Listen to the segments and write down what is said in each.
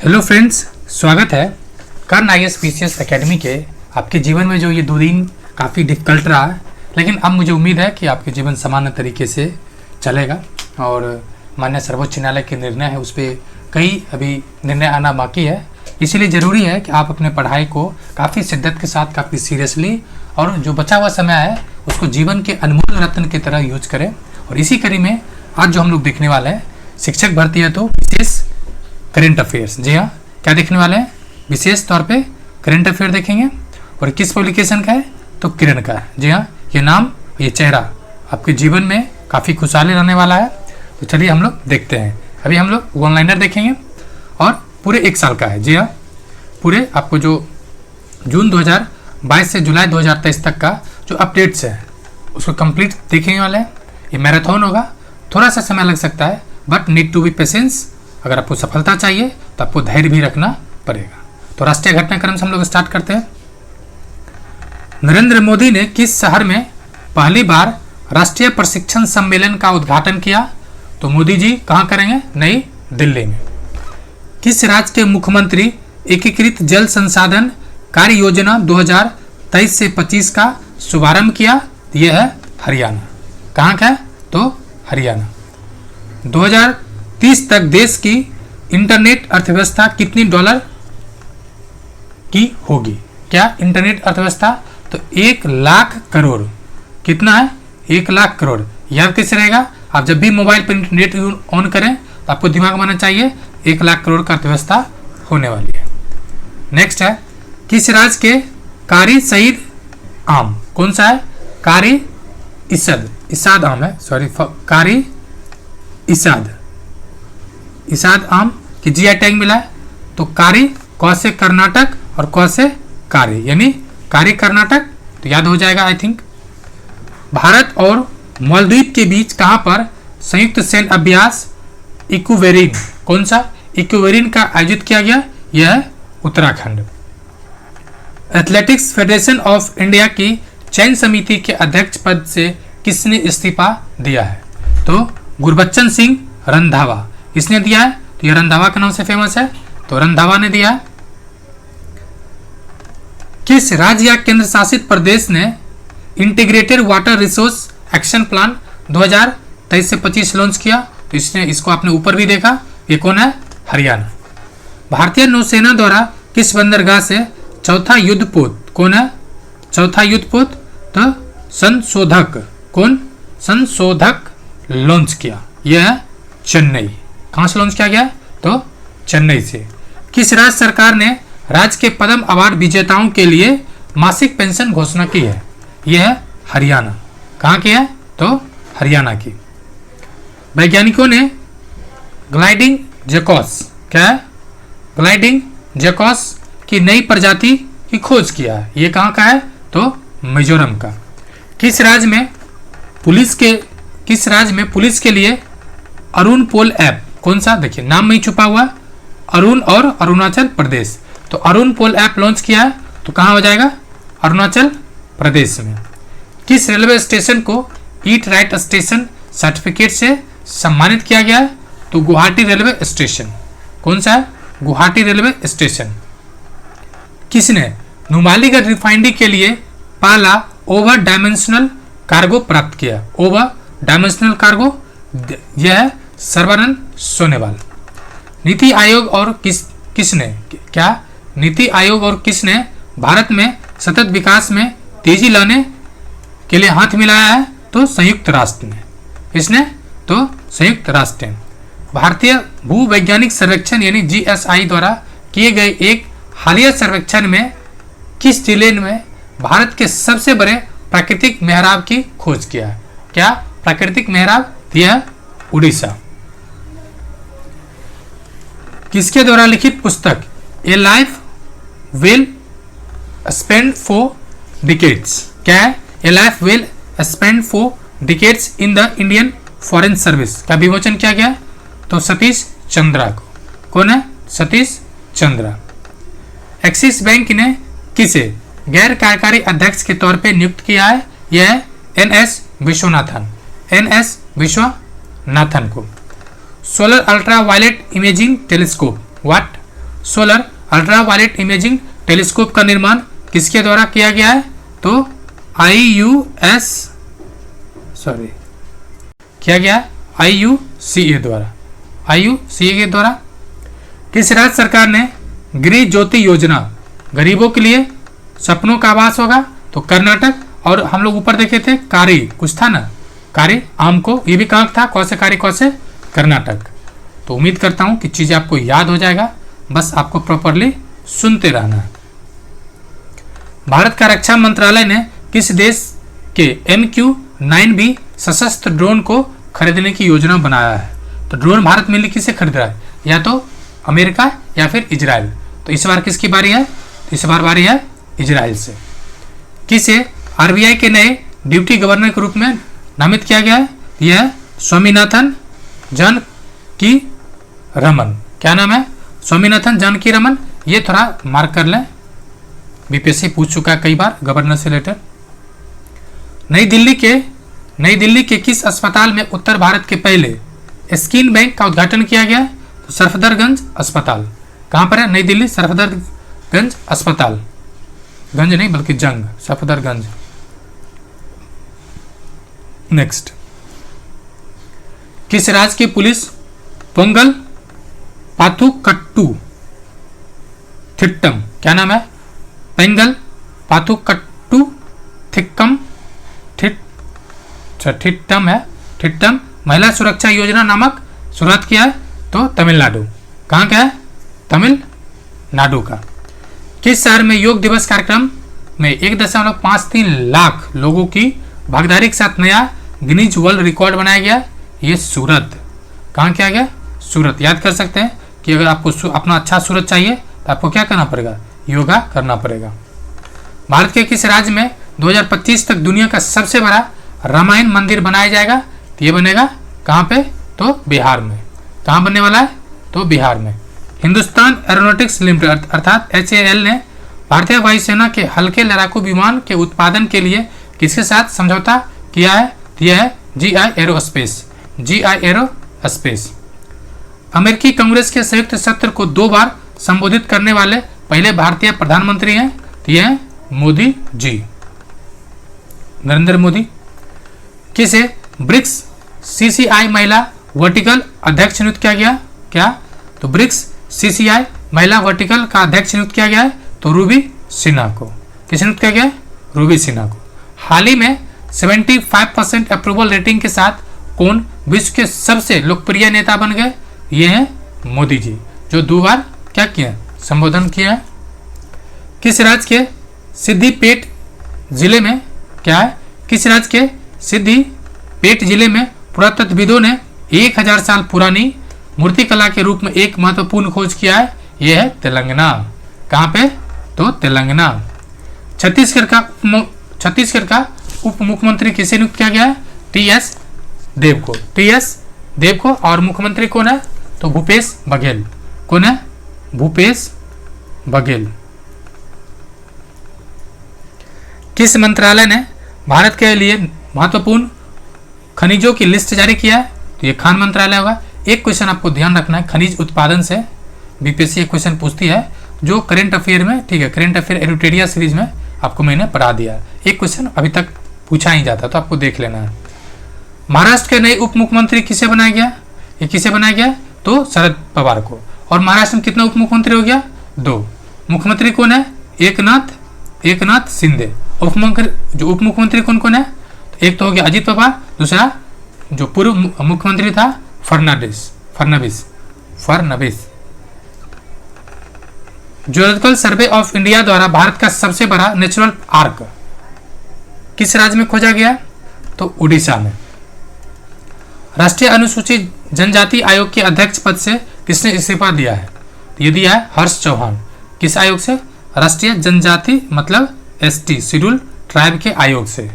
Hello friends, स्वागत है कर्ण IAS PCS academy के। आपके जीवन में जो ये 2 दिन काफ़ी डिफ़िकल्ट रहा है, लेकिन अब मुझे उम्मीद है कि आपके जीवन सामान्य तरीके से चलेगा। और माननीय सर्वोच्च न्यायालय के निर्णय है, उस पर कई अभी निर्णय आना बाकी है। इसीलिए ज़रूरी है कि आप अपने पढ़ाई को काफ़ी शिद्दत के साथ, काफ़ी सीरियसली, और जो बचा हुआ समय है उसको जीवन के अनमोल रत्न की तरह यूज करें। और इसी कड़ी में आज जो हम लोग देखने वाले हैं, शिक्षक भर्ती है तो विशेष करंट अफेयर्स। जी हाँ, क्या देखने वाले हैं? विशेष तौर पे करंट अफेयर देखेंगे। और किस पब्लिकेशन का है? तो किरण का है। जी हाँ, ये नाम, ये चेहरा आपके जीवन में काफ़ी खुशहाली रहने वाला है। तो चलिए हम लोग देखते हैं। अभी हम लोग वन लाइनर देखेंगे और पूरे 1 साल का है। जी हाँ, पूरे आपको जो जून 2022 से जुलाई 2023 तक का जो अपडेट्स है उसको कंप्लीट देखने वाले हैं। ये मैराथन होगा, थोड़ा सा समय लग सकता है, but need to be patience. अगर आपको सफलता चाहिए तो आपको धैर्य भी रखना पड़ेगा। तो राष्ट्रीय घटनाक्रम से हम लोग स्टार्ट करते हैं। नरेंद्र मोदी ने किस शहर में पहली बार राष्ट्रीय प्रशिक्षण सम्मेलन का उद्घाटन किया? तो मोदी जी कहाँ करेंगे? नई दिल्ली में। किस राज्य के मुख्यमंत्री एकीकृत जल संसाधन कार्य योजना 2023 से 25 का शुभारंभ किया? यह है हरियाणा। कहाँ का है? तो हरियाणा। 2030 तक देश की इंटरनेट अर्थव्यवस्था कितनी डॉलर की होगी? क्या इंटरनेट अर्थव्यवस्था? तो 1 लाख करोड़। कितना है? 1 लाख करोड़। याद कैसे रहेगा? आप जब भी मोबाइल पर इंटरनेट ऑन करें तो आपको दिमाग में आना चाहिए 1 लाख करोड़ का अर्थव्यवस्था होने वाली है। नेक्स्ट है, किस राज्य के कारी शहीद आम? कौन सा है? कारी इसाद आम है, सॉरी, कारी इसाद आम की GI टैग मिला है। तो कारी कौ से कर्नाटक और कौ से कारी, यानी कारी कर्नाटक, तो याद हो जाएगा आई थिंक। भारत और मालदीव के बीच कहां पर संयुक्त सैन्य अभ्यास इक्वेरिन, कौन सा? इक्वेरिन का आयोजित किया गया? यह है Uttarakhand. Athletics federation of India की चयन समिति के अध्यक्ष पद से किसने इस्तीफा दिया है? तो गुरबच्चन सिंह रंधावा। इसने दिया है, तो यह रंधावा के नाम से फेमस है, तो रंधावा ने दिया है। किस राज्य या केंद्र शासित प्रदेश ने integrated water resource action plan 2023 से 25 लॉन्च किया? तो इसको आपने ऊपर भी देखा। ये कौन है? हरियाणा। भारतीय नौसेना द्वारा किस बंदरगाह से चौथा युद्धपोत, कौन है? चौथा युद्धपोत तो संशोधक, कौन? संशोधक लॉन्च किया। यह है चेन्नई। कहां से लॉन्च किया गया? तो चेन्नई से। किस राज्य सरकार ने राज्य के पद्म अवार्ड विजेताओं के लिए मासिक पेंशन घोषणा की है? यह है हरियाणा। कहां की है? तो हरियाणा की। वैज्ञानिकों ने ग्लाइडिंग जेकॉस, क्या है? ग्लाइडिंग जेकॉस की नई प्रजाति की खोज किया है। यह कहां का है? तो मिजोरम का। किस राज्य में पुलिस के लिए अरुण पोल ऐप, कौन सा? देखिए नाम में ही छुपा हुआ, अरुण और अरुणाचल प्रदेश। तो अरुण पोल ऐप लॉन्च किया है, तो कहां हो जाएगा? अरुणाचल प्रदेश में। किस रेलवे स्टेशन को ईट राइट स्टेशन सर्टिफिकेट से सम्मानित किया गया है? तो गुवाहाटी रेलवे स्टेशन। कौन सा है? Guwahati railway station. किसने नुमालीगढ़ रिफाइनरी के लिए पहला ओवर डायमेंशनल कार्गो प्राप्त किया? ओवर डायमेंशनल कार्गो, यह है सर्बानंद सोनोवाल। नीति आयोग और किसने भारत में सतत विकास में तेजी लाने के लिए हाथ मिलाया है? तो संयुक्त राष्ट्र ने। इसने तो संयुक्त राष्ट्र ने। भारतीय भूवैज्ञानिक सर्वेक्षण यानी GSI द्वारा किए गए एक हालिया सर्वेक्षण में किस जिले में भारत के सबसे बड़े प्राकृतिक मेहराब की खोज किया है? क्या प्राकृतिक मेहराब? यह उड़ीसा। किसके द्वारा लिखित पुस्तक ए life well spent for decades, क्या है? ए life well spent for decades in the Indian foreign service का विमोचन किया गया? तो सतीश चंद्रा को। कौन है? सतीश चंद्रा। एक्सिस बैंक ने किसे गैर कार्यकारी अध्यक्ष के तौर पर नियुक्त किया है? यह है NS विश्वनाथन को। Solar ultraviolet imaging telescope, what? Solar ultraviolet imaging telescope का निर्माण किसके द्वारा किया गया है? तो IUS किया गया IUCA द्वारा। IUCA के द्वारा। किस राज्य सरकार ने गृह ज्योति योजना, गरीबों के लिए सपनों का आवास होगा? तो कर्नाटक। और हम लोग ऊपर देखे थे कारी, कुछ था ना, कारी आम को, ये भी कहाँ था? कौन से कारी, कौन से? कर्नाटक। तो उम्मीद करता हूँ कि चीज़ें आपको याद हो जाएगा, बस आपको प्रॉपरली सुनते रहना है। भारत का रक्षा मंत्रालय ने किस देश के MQ-9B सशस्त्र ड्रोन को खरीदने की योजना बनाया है? तो ड्रोन भारत में किससे खरीद रहा है? या तो अमेरिका या फिर इजराइल। तो इस बार किसकी बारी है? तो इस बार बारी है इजराइल से। किसे RBI के नए डिप्टी गवर्नर के रूप में नामित किया गया है? यह है स्वामीनाथन जानकीरमन। क्या नाम है? स्वामीनाथन जानकीरमन। ये थोड़ा मार्क कर लें, BPSC पूछ चुका है कई बार गवर्नर से रिलेटेड। नई दिल्ली के किस अस्पताल में उत्तर भारत के पहले स्किन बैंक का उद्घाटन किया गया? तो सरफदरगंज अस्पताल। कहाँ पर है? नई दिल्ली सरफदरगंज अस्पताल। गंज नहीं बल्कि जंग, सफदरगंज। नेक्स्ट, किस राज्य की पुलिस पोंगल पाथुकट्टू थिट्टम, क्या नाम है? पेंगल पाथुकट्टू थिक्कम थिट्टम है, थिट्टम महिला सुरक्षा योजना नामक शुरुआत किया है? तो तमिलनाडु। कहाँ का है? तमिलनाडु का। किस शहर में योग दिवस कार्यक्रम में 1.53 लाख लोगों की भागीदारी के साथ नया गिनीज वर्ल्ड रिकॉर्ड बनाया गया? ये सूरत। कहाँ किया गया? सूरत। याद कर सकते हैं कि अगर आपको अपना अच्छा सूरत चाहिए तो आपको क्या करना पड़ेगा? योगा करना पड़ेगा। भारत के किस राज्य में 2025 तक दुनिया का सबसे बड़ा रामायण मंदिर बनाया जाएगा? तो ये बनेगा कहाँ पे? तो बिहार में। कहाँ बनने वाला है? तो बिहार में। हिंदुस्तान एरोनॉटिक्स लिमिटेड अर्थात HAL ने भारतीय वायुसेना के हल्के लड़ाकू विमान के उत्पादन के लिए किसके साथ समझौता किया है? यह है GI एरोस्पेस। अमेरिकी कांग्रेस के संयुक्त सत्र को 2 बार संबोधित करने वाले पहले भारतीय प्रधानमंत्री हैं? तो यह है मोदी जी, नरेंद्र मोदी। किसे ब्रिक्स CCI महिला वर्टिकल अध्यक्ष नियुक्त किया गया? क्या? तो ब्रिक्स CCI महिला वर्टिकल का अध्यक्ष नियुक्त किया गया है? तो रूबी सिन्हा को। किसे नियुक्त किया गया? रूबी सिन्हा को। हाल ही में 75% अप्रूवल रेटिंग के साथ कौन विश्व के सबसे लोकप्रिय नेता बन गए? ये हैं मोदी जी, जो 2 बार क्या किया? संबोधन किया है। किस राज्य के सिद्धिपेट जिले में क्या है? किस राज्य के सिद्धिपेट जिले में पुरातत्वविदों ने 1000 साल पुरानी मूर्तिकला के रूप में एक महत्वपूर्ण खोज किया है? यह है तेलंगाना। कहाँ पे? तो तेलंगाना। छत्तीसगढ़ का उप मुख्यमंत्री किसे नियुक्त किया गया है? TS देव को। और मुख्यमंत्री कौन है? तो भूपेश बघेल। कौन है? भूपेश बघेल। किस मंत्रालय ने भारत के लिए महत्वपूर्ण खनिजों की लिस्ट जारी किया है? तो ये खान मंत्रालय होगा। एक क्वेश्चन आपको ध्यान रखना है, खनिज उत्पादन से BPSC एक क्वेश्चन पूछती है जो करंट अफेयर में, ठीक है, करंट अफेयर एडुटेरिया सीरीज में आपको मैंने पढ़ा दिया। एक क्वेश्चन अभी तक पूछा ही जाता, तो आपको देख लेना है। महाराष्ट्र के नए उप मुख्यमंत्री किसे बनाया गया? ये किसे बनाया गया? तो शरद पवार को। और महाराष्ट्र में कितना उप मुख्यमंत्री हो गया? 2। मुख्यमंत्री कौन है? एकनाथ शिंदे। उप मुख्यमंत्री कौन कौन है? एक तो हो गया अजित पवार, दूसरा जो पूर्व मुख्यमंत्री था फडणवीस। ज्योलॉजिकल सर्वे ऑफ इंडिया द्वारा भारत का सबसे बड़ा नेचुरल आर्क किस राज्य में खोजा गया? तो उड़ीसा में। राष्ट्रीय अनुसूचित जनजाति आयोग के अध्यक्ष पद से किसने इस्तीफा दिया है? ये दिया है हर्ष चौहान। किस आयोग से? राष्ट्रीय जनजाति मतलब ST शेड्यूल ट्राइब के आयोग से।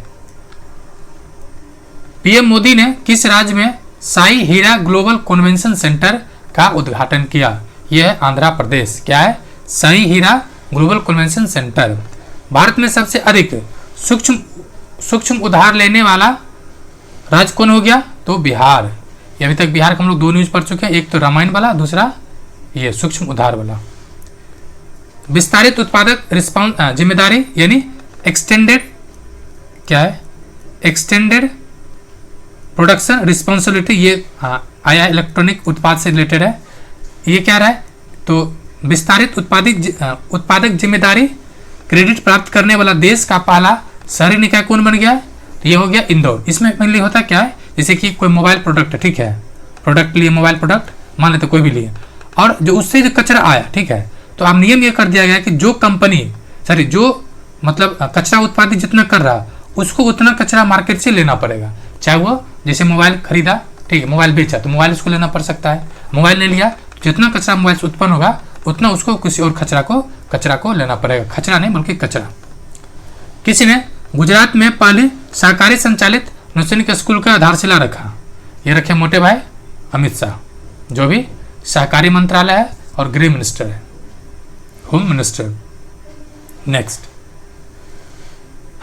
PM मोदी ने किस राज्य में साई हीरा ग्लोबल कन्वेंशन सेंटर का उद्घाटन किया? यह है आंध्र प्रदेश। क्या है? साई हीरा ग्लोबल कन्वेंशन सेंटर। भारत में सबसे अधिक सूक्ष्म उधार लेने वाला राज्य कौन हो गया? तो बिहार। ये अभी तक बिहार का हम लोग 2 न्यूज पढ़ चुके हैं, एक तो रामायण वाला, दूसरा ये सूक्ष्म उधार वाला। विस्तारित उत्पादक रिस्पॉन्स जिम्मेदारी यानी एक्सटेंडेड, क्या है, एक्सटेंडेड प्रोडक्शन रिस्पॉन्सिबिलिटी, ये आया इलेक्ट्रॉनिक उत्पाद से रिलेटेड है। ये क्या रहा है, तो विस्तारित उत्पादक जिम्मेदारी, क्रेडिट प्राप्त करने वाला देश का पहला शहरी निकाय कौन बन गया, तो ये हो गया इंदौर। इसमें मेनली होता क्या है, जैसे कि कोई मोबाइल प्रोडक्ट है, ठीक है, प्रोडक्ट लिए मोबाइल प्रोडक्ट मान लेते कोई भी लिए, और जो उससे जो कचरा आया, ठीक है, तो अब नियम ये कर दिया गया कि जो कंपनी जो मतलब कचरा उत्पादित जितना कर रहा उसको उतना कचरा मार्केट से लेना पड़ेगा। चाहे वो जैसे मोबाइल खरीदा, ठीक है, मोबाइल बेचा तो मोबाइल उसको लेना पड़ सकता है, मोबाइल नहीं लिया तो जितना कचरा मोबाइल से उत्पन्न होगा उतना उसको किसी और कचरा को लेना पड़ेगा। कचरा नहीं बल्कि कचरा। किसी ने गुजरात में पहले सहकारी संचालित नौसैनिक स्कूल का आधारशिला रखा, ये रखे मोटे भाई अमित शाह, जो भी सहकारी मंत्रालय है और गृह मिनिस्टर है, होम मिनिस्टर। नेक्स्ट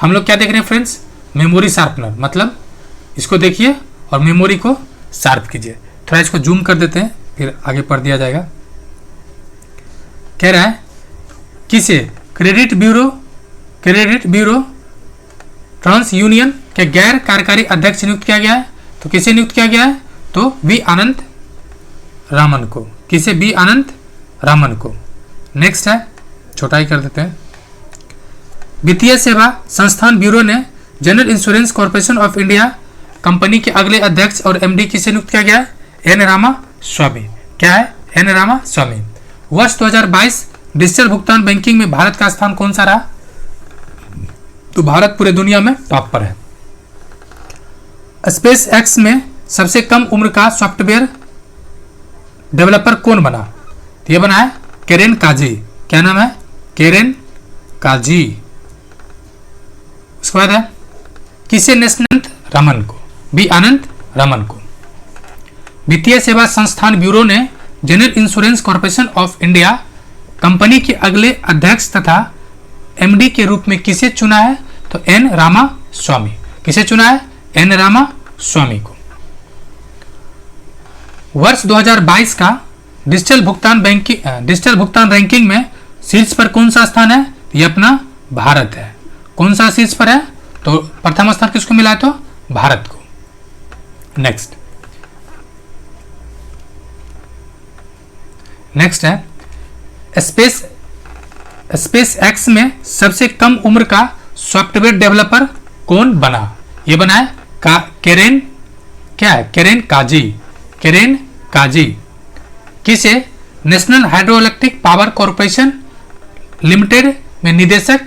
हम लोग क्या देख रहे हैं फ्रेंड्स, मेमोरी शार्पनर, मतलब इसको देखिए और मेमोरी को शार्प कीजिए। थोड़ा इसको जूम कर देते हैं फिर आगे पढ़ दिया जाएगा। कह रहा है किसे क्रेडिट ब्यूरो ट्रांस यूनियन के गैर कार्यकारी अध्यक्ष नियुक्त किया गया है, तो किसे नियुक्त किया गया है, तो बी अनंत रामन को। किसे, बी अनंत रामन को। नेक्स्ट है, छोटा ही कर देते हैं, वित्तीय सेवा संस्थान ब्यूरो ने general insurance corporation of India company के अगले अध्यक्ष और एमडी किसे नियुक्त किया गया है, एन रामा स्वामी। क्या है, एन रामा स्वामी। वर्ष 2022 डिजिटल भुगतान बैंकिंग में भारत का स्थान कौन सा रहा, तो भारत पूरे दुनिया में टॉप पर है। स्पेस एक्स में सबसे कम उम्र का सॉफ्टवेयर डेवलपर कौन बना, तो ये बना है केरेन काजी। क्या नाम है, केरेन काजी। उसके बाद है किसे, नेशनल रमन को, बी अनंत रमन को। वित्तीय सेवा संस्थान ब्यूरो ने general insurance corporation of India company के अगले अध्यक्ष तथा एमडी के रूप में किसे चुना है, तो एन रामा स्वामी। किसे चुना है, एन रामा स्वामी को। वर्ष 2022 का डिजिटल भुगतान रैंकिंग में शीर्ष पर कौन सा स्थान है, ये अपना भारत है। कौन सा शीर्ष पर है, तो प्रथम स्थान किसको मिला है, तो भारत को। नेक्स्ट है स्पेस एक्स में सबसे कम उम्र का सॉफ्टवेयर डेवलपर कौन बना, ये बना है केरेन, क्या है, केरेन काजी। केरेन काजी। किसे national hydro electric power corporation limited में निदेशक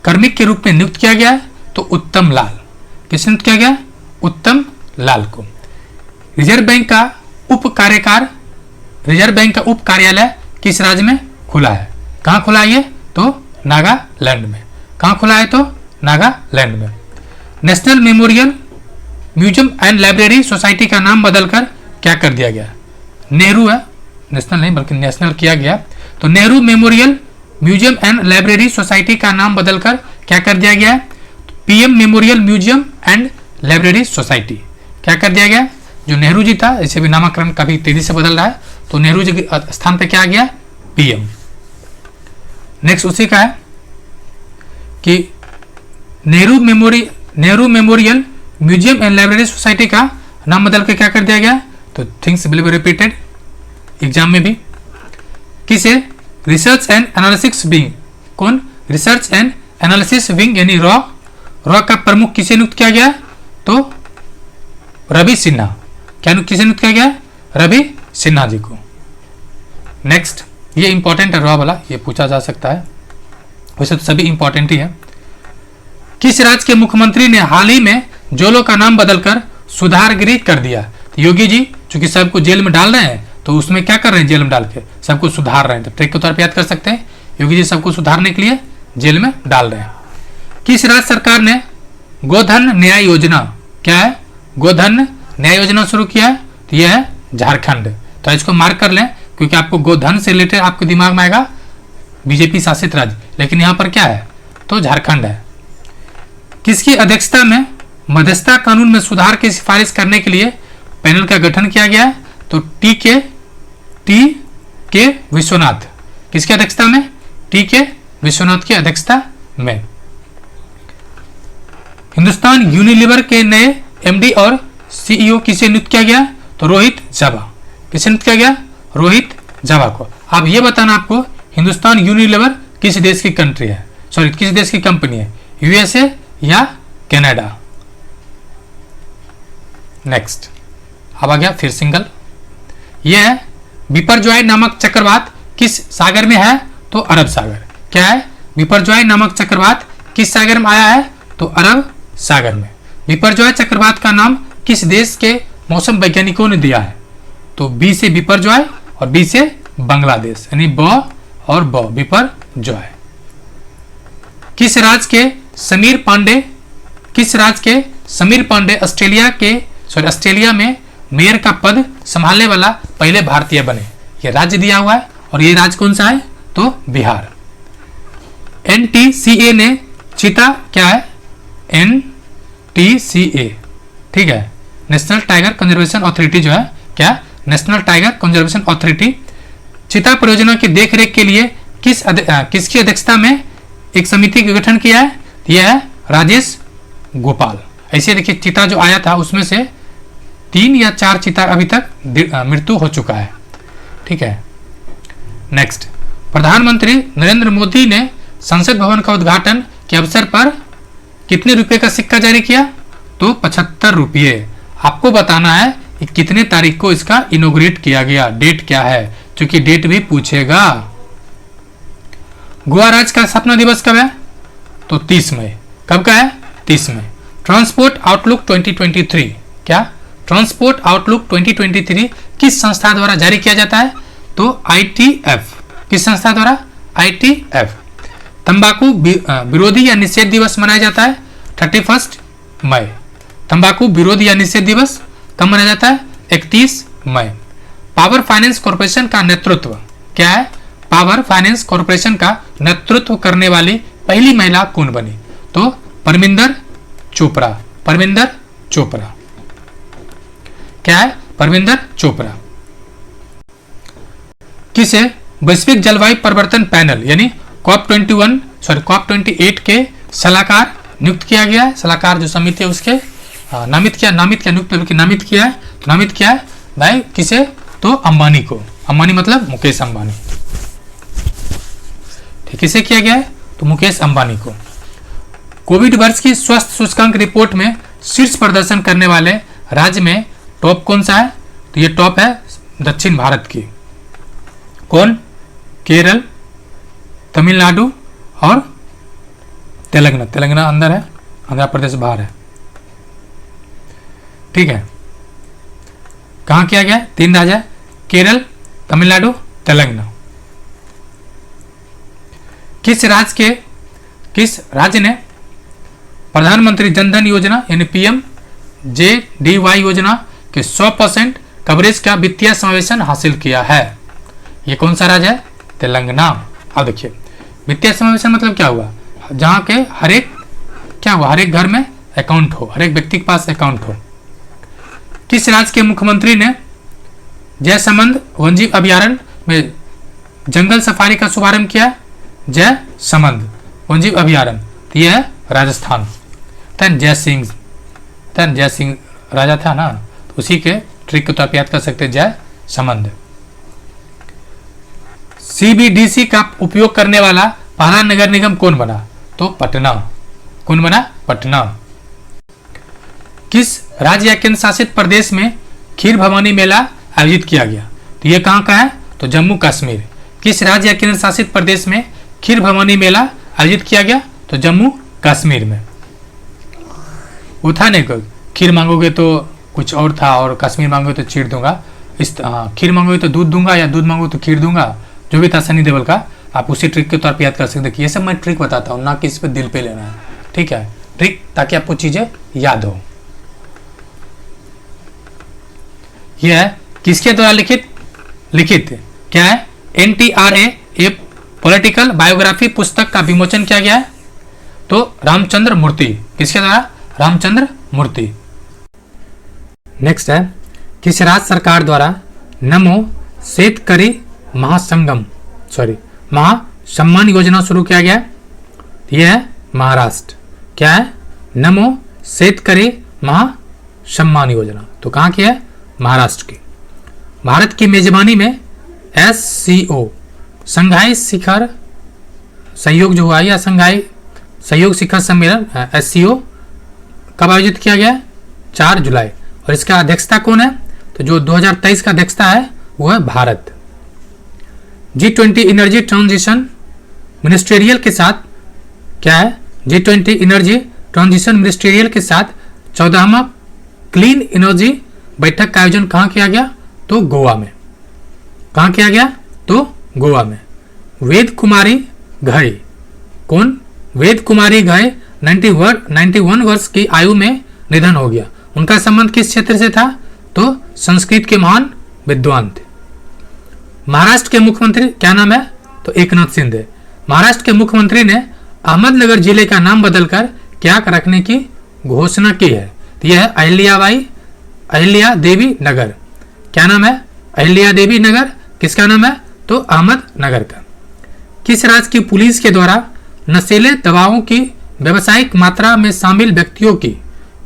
कार्मिक के रूप में नियुक्त किया गया है, तो उत्तम लाल। किसे नियुक्त किया गया, उत्तम लाल को। रिजर्व बैंक का उप कार्यालय किस राज्य में खुला है, कहां खुला है ये, तो नागालैंड में। कहां खुला है, तो नागालैंड में। National memorial museum and library society का नाम बदलकर क्या कर दिया गया, नेहरू है, नेशनल नहीं बल्कि नेशनल किया गया, तो Nehru memorial museum and library society का नाम बदलकर क्या कर दिया गया, PM memorial museum and library society. क्या कर दिया गया, जो नेहरू जी था, इसे भी नामकरण काफी तेजी से बदल रहा है, तो नेहरू जी के स्थान पे क्या आ गया, पीएम। नेक्स्ट उसी का है कि Nehru memorial museum and library society का नाम बदल के क्या कर दिया गया, तो things will be repeated exam में भी। किसे रिसर्च एंड एनालिसिस विंग, कौन, रिसर्च एंड एनालिसिस विंग यानी रॉ का प्रमुख किसे नियुक्त किया गया, तो रवि सिन्हा। क्या किसे नियुक्त किया गया, रवि सिन्हा जी को। नेक्स्ट, ये इंपॉर्टेंट है रॉ वाला, ये पूछा जा सकता है, वैसे तो सभी इंपॉर्टेंट ही है। किस राज्य के मुख्यमंत्री ने हाल ही में जेलों का नाम बदलकर सुधार गृह कर दिया, तो योगी जी चूंकि सबको जेल में डाल रहे हैं, तो उसमें क्या कर रहे हैं, जेल में डाल के सबको सुधार रहे हैं, तो ट्रिक के तौर पर याद कर सकते हैं, योगी जी सबको सुधारने के लिए जेल में डाल रहे हैं। किस राज्य सरकार ने गोधन न्याय योजना, क्या है, गोधन न्याय योजना शुरू किया है, तो यह है झारखंड। तो इसको मार्क कर लें, क्योंकि आपको गोधन से रिलेटेड आपके दिमाग में आएगा बीजेपी शासित राज्य, लेकिन यहां पर क्या है, तो झारखंड है। किसकी अध्यक्षता में मध्यस्थता कानून में सुधार की सिफारिश करने के लिए पैनल का गठन किया गया है, तो टी के विश्वनाथ। किसकी अध्यक्षता में, टी के विश्वनाथ की अध्यक्षता में। हिंदुस्तान यूनिलीवर के नए एमडी और सीईओ किसे नियुक्त किया गया? तो रोहित जावा। किसे नियुक्त किया गया? रोहित जावा को। अब ये बताना आपको हिंदुस्तान यूनिलीवर किस देश की कंट्री है, सॉरी किस देश की कंपनी है, यूएसए या कनाडा। नेक्स्ट अब आ गया फिर सिंगल। यह है बिपरजॉय नामक चक्रवात किस सागर में है? तो अरब सागर। क्या है? बिपरजॉय नामक चक्रवात किस सागर में आया है? तो अरब सागर में। बिपरजॉय चक्रवात का नाम किस देश के मौसम वैज्ञानिकों ने दिया है? तो बी से बिपरजॉय और बी से बांग्लादेश, यानी ब और ब बिपरजॉय। किस राज्य के समीर पांडे ऑस्ट्रेलिया में मेयर का पद संभालने वाला पहले भारतीय बने? ये राज्य दिया हुआ है और ये राज्य कौन सा है? तो बिहार। एनटीसीए ने चीता, क्या है? एनटीसीए, ठीक है, नेशनल टाइगर कंजर्वेशन अथॉरिटी जो है, क्या? नेशनल टाइगर कंजर्वेशन अथॉरिटी चीता परियोजना की देखरेख के लिए किसकी अध्यक्षता में एक समिति का गठन किया है? यह है राजेश गोपाल। ऐसे देखिए चीता जो आया था उसमें से 3 या 4 चीता अभी तक मृत्यु हो चुका है, ठीक है। नेक्स्ट, प्रधानमंत्री नरेंद्र मोदी ने संसद भवन का उद्घाटन के अवसर पर कितने रुपए का सिक्का जारी किया? तो 75 रुपये। आपको बताना है कि कितने तारीख को इसका इनोग्रेट किया गया, डेट क्या है, क्योंकि डेट भी पूछेगा। गोवा राज्य का स्थापना दिवस कब है? तो 30 मई। कब का है? 30 मई। ट्रांसपोर्ट आउटलुक 2023, क्या? ट्रांसपोर्ट आउटलुक 2023 किस संस्था द्वारा जारी किया जाता है? तो ITF। किस संस्था द्वारा? ITF। तंबाकू विरोधी या निषेध दिवस मनाया जाता है 31 मई। तंबाकू विरोधी या निषेध दिवस कब मनाया जाता है? 31 मई। पावर फाइनेंस कॉर्पोरेशन का नेतृत्व, क्या है? पावर फाइनेंस कॉर्पोरेशन का नेतृत्व करने वाली पहली महिला कौन बनी? तो परमिंदर चोपड़ा। परमिंदर चोपड़ा, क्या है? परमिंदर चोपड़ा। किसे वैश्विक जलवायु परिवर्तन पैनल यानी COP28 के सलाहकार नियुक्त किया गया है? सलाहकार जो समिति है उसके नामित किया है भाई किसे? तो अंबानी को। अंबानी मतलब मुकेश अंबानी, ठीक, किसे किया गया है? तो मुकेश अंबानी को। कोविड वर्ष की स्वास्थ्य सूचकांक रिपोर्ट में शीर्ष प्रदर्शन करने वाले राज्य में टॉप कौन सा है? तो ये टॉप है दक्षिण भारत की। कौन? केरल, तमिलनाडु और तेलंगाना। तेलंगाना अंदर है, आंध्र प्रदेश बाहर है, ठीक है। कहां किया गया? 3 राज्य, केरल, तमिलनाडु, तेलंगाना। किस राज्य ने प्रधानमंत्री जनधन योजना यानी PMJDY योजना के 100% कवरेज का वित्तीय समावेशन हासिल किया है? ये कौन सा राज्य है? तेलंगाना। अब देखिए वित्तीय समावेशन मतलब क्या हुआ? जहां के हर एक घर में अकाउंट हो, हर एक व्यक्ति के पास अकाउंट हो। किस राज्य के मुख्यमंत्री ने जयसमंद वन्यजीव अभयारण्य में जंगल सफारी का शुभारंभ किया? जयसमंद वन्यजीव अभयारण्य, तो यह है राजस्थान। तन जय सिंह राजा था ना, तो उसी के ट्रिक को तो आप याद कर सकते हैं, जयसमंद। CBDC का उपयोग करने वाला पहला नगर निगम कौन बना? तो पटना। कौन बना? पटना। किस राज्य या केंद्र शासित प्रदेश में खीर भवानी मेला आयोजित किया गया? तो यह कहां का है? तो जम्मू कश्मीर। किस राज्य या केंद्र शासित प्रदेश में खीर भवानी मेला आयोजित किया गया? तो जम्मू कश्मीर में। वो था नहीं, खीर मांगोगे तो कुछ और था और कश्मीर मांगोगे तो चीर दूंगा, खीर मांगोगे तो दूध दूंगा या दूध मांगोगे तो खीर दूंगा, जो भी था सनी देओल का, आप उसी ट्रिक के तौर पर याद कर सकते हैं। ये सब मैं ट्रिक बताता हूँ, ना कि इस पर दिल पे लेना है, ठीक है, ट्रिक, ताकि आपको चीजें याद हो। यह है किसके द्वारा लिखित क्या है? NTRA ए पॉलिटिकल बायोग्राफी पुस्तक का विमोचन किया गया है? तो रामचंद्र मूर्ति। किसके द्वारा? रामचंद्र मूर्ति। नेक्स्ट है किस राज्य सरकार द्वारा नमो शेतकरी सम्मान योजना शुरू किया गया? यह है महाराष्ट्र। क्या है? नमो शेतकरी महासम्मान योजना। तो कहाँ की है? महाराष्ट्र की। भारत की मेजबानी में SCO संघाई शिखर सहयोग जो हुआ या संघाई सहयोग शिखर सम्मेलन SCO कब आयोजित किया गया? 4 जुलाई। और इसका अध्यक्षता कौन है? तो जो 2023 का अध्यक्षता है वो है Bharat. G20 energy transition ministerial के साथ क्या है? G20 एनर्जी ट्रांजिशन मिनिस्ट्रियल के साथ 14वां क्लीन एनर्जी बैठक का आयोजन कहाँ किया गया? तो गोवा में। कहाँ किया गया? तो गोवा में। वेद कुमारी घई, कौन? वेद कुमारी घई 91 वर्ष की आयु में निधन हो गया। उनका संबंध किस क्षेत्र से था? तो संस्कृत के महान विद्वान थे। महाराष्ट्र के मुख्यमंत्री क्या नाम है? तो एकनाथ शिंदे। महाराष्ट्र के मुख्यमंत्री ने अहमदनगर जिले का नाम बदलकर क्या रखने की घोषणा की है? तो यह है अहिल्या देवी नगर। क्या नाम है? अहिल्या देवी नगर। किसका नाम है? तो अहमदनगर का। किस राज्य की पुलिस के द्वारा नशीले दवाओं की व्यावसायिक मात्रा में शामिल व्यक्तियों की,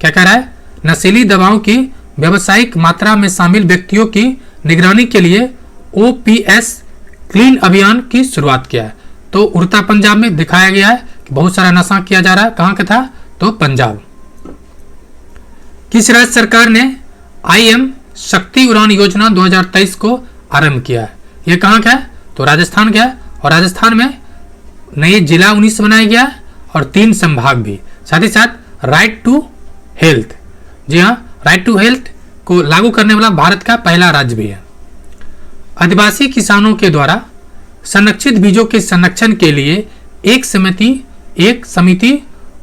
क्या कह रहा है? नशीली दवाओं की व्यावसायिक मात्रा में शामिल व्यक्तियों की निगरानी के लिए OPS क्लीन अभियान की शुरुआत किया है? तो उड़ता पंजाब में दिखाया गया है कि बहुत सारा नशा किया जा रहा है। कहाँ का था? तो पंजाब। किस राज्य सरकार ने IM शक्ति उड़ान योजना 2023 को आरंभ किया है? ये कहाँ का है? तो राजस्थान का है। और राजस्थान में नए जिला 19 बनाया गया और 3 संभाग भी। साथ ही साथ राइट टू हेल्थ, जी हाँ, राइट टू हेल्थ को लागू करने वाला भारत का पहला राज्य भी है। आदिवासी किसानों के द्वारा संरक्षित बीजों के संरक्षण के लिए एक समिति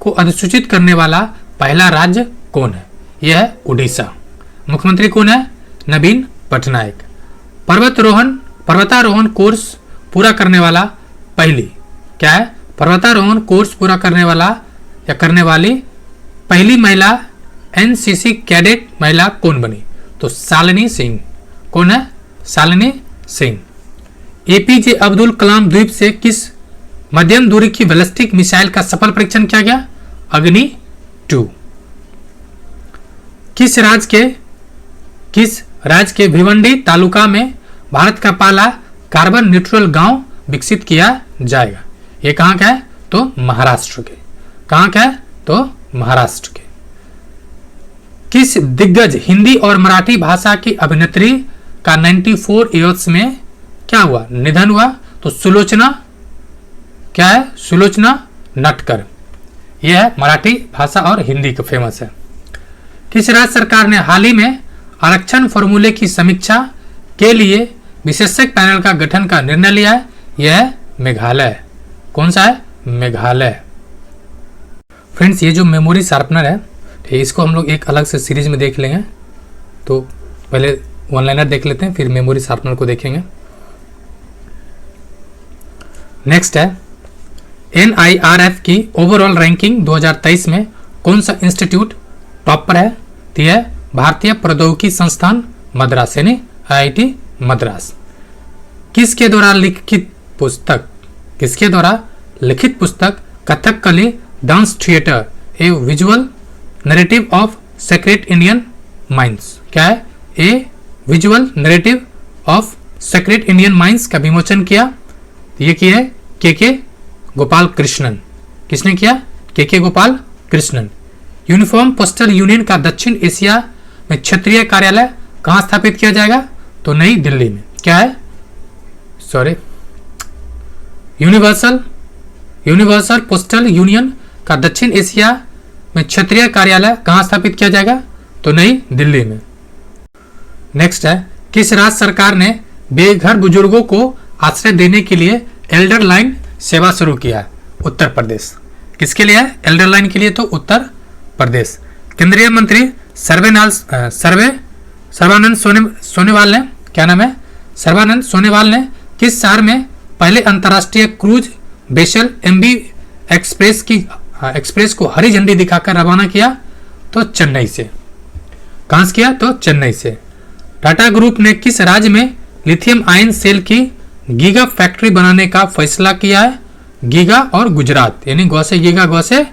को अधिसूचित करने वाला पहला राज्य कौन है? यह है उड़ीसा। मुख्यमंत्री कौन है? नवीन पटनायक। पर्वतारोहण कोर्स पूरा करने वाला पहली, क्या है? पर्वतारोहण कोर्स पूरा करने वाला या करने वाली पहली महिला NCC कैडेट महिला कौन बनी? तो शालिनी सिंह। कौन है? शालिनी सिंह। APJ अब्दुल कलाम द्वीप से किस मध्यम दूरी की बैलिस्टिक मिसाइल का सफल परीक्षण किया गया? अग्नि 2। किस राज्य के भिवंडी तालुका में भारत का पहला कार्बन न्यूट्रल गांव विकसित किया जाएगा? ये कहाँ का है? तो महाराष्ट्र के। कहाँ का है? तो महाराष्ट्र के। किस दिग्गज हिंदी और मराठी भाषा की अभिनेत्री का 94 ईयर्स में क्या हुआ? निधन हुआ? तो सुलोचना, क्या है? सुलोचना नटकर। यह है मराठी भाषा और हिंदी का फेमस है। किस राज्य सरकार ने हाल ही में आरक्षण फॉर्मूले की समीक्षा के लिए विशेषज्ञ पैनल का गठन का निर्णय लिया है? यह है मेघालय। कौन सा है? मेघालय। फ्रेंड्स, ये जो मेमोरी शार्पनर है, इसको हम लोग एक अलग से सीरीज में देख लेंगे। तो पहले वन लाइनर देख लेते हैं, फिर मेमोरी शार्पनर को देखेंगे। नेक्स्ट है NIRF की ओवरऑल रैंकिंग 2023 में कौन सा इंस्टीट्यूट टॉप पर है? तो यह भारतीय प्रौद्योगिकी संस्थान मद्रास, यानी IIT मद्रास। किसके द्वारा लिखित पुस्तक Kathakali dance theatre a visual narrative of sacred Indian mimes, क्या है? A visual narrative of sacred Indian mimes का विमोचन किया? ये किया है के गोपाल कृष्णन। किसने किया? के Gopal Krishnan. Uniform postal union का दक्षिण एशिया में क्षेत्रीय कार्यालय कहाँ स्थापित किया जाएगा? तो नई दिल्ली में। क्या है? सॉरी, यूनिवर्सल पोस्टल यूनियन का दक्षिण एशिया में क्षेत्रीय कार्यालय कहाँ स्थापित किया जाएगा? तो नई दिल्ली में। नेक्स्ट है किस राज्य सरकार ने बेघर बुजुर्गों को आश्रय देने के लिए एल्डर लाइन सेवा शुरू किया है? उत्तर प्रदेश। किसके लिए है? एल्डर लाइन के लिए, तो उत्तर प्रदेश। केंद्रीय मंत्री सर्बानंद सोनोवाल ने, क्या नाम है? सर्बानंद सोनोवाल ने किस शहर में पहले अंतर्राष्ट्रीय क्रूज वेसल MV एक्सप्रेस को हरी झंडी दिखाकर रवाना किया? तो चेन्नई से। कहां से किया? तो चेन्नई से। टाटा ग्रुप ने किस राज्य में लिथियम आयन सेल की गीगा फैक्ट्री बनाने का फैसला किया है? गीगा और गुजरात, यानी गौ से गीगा, गौ से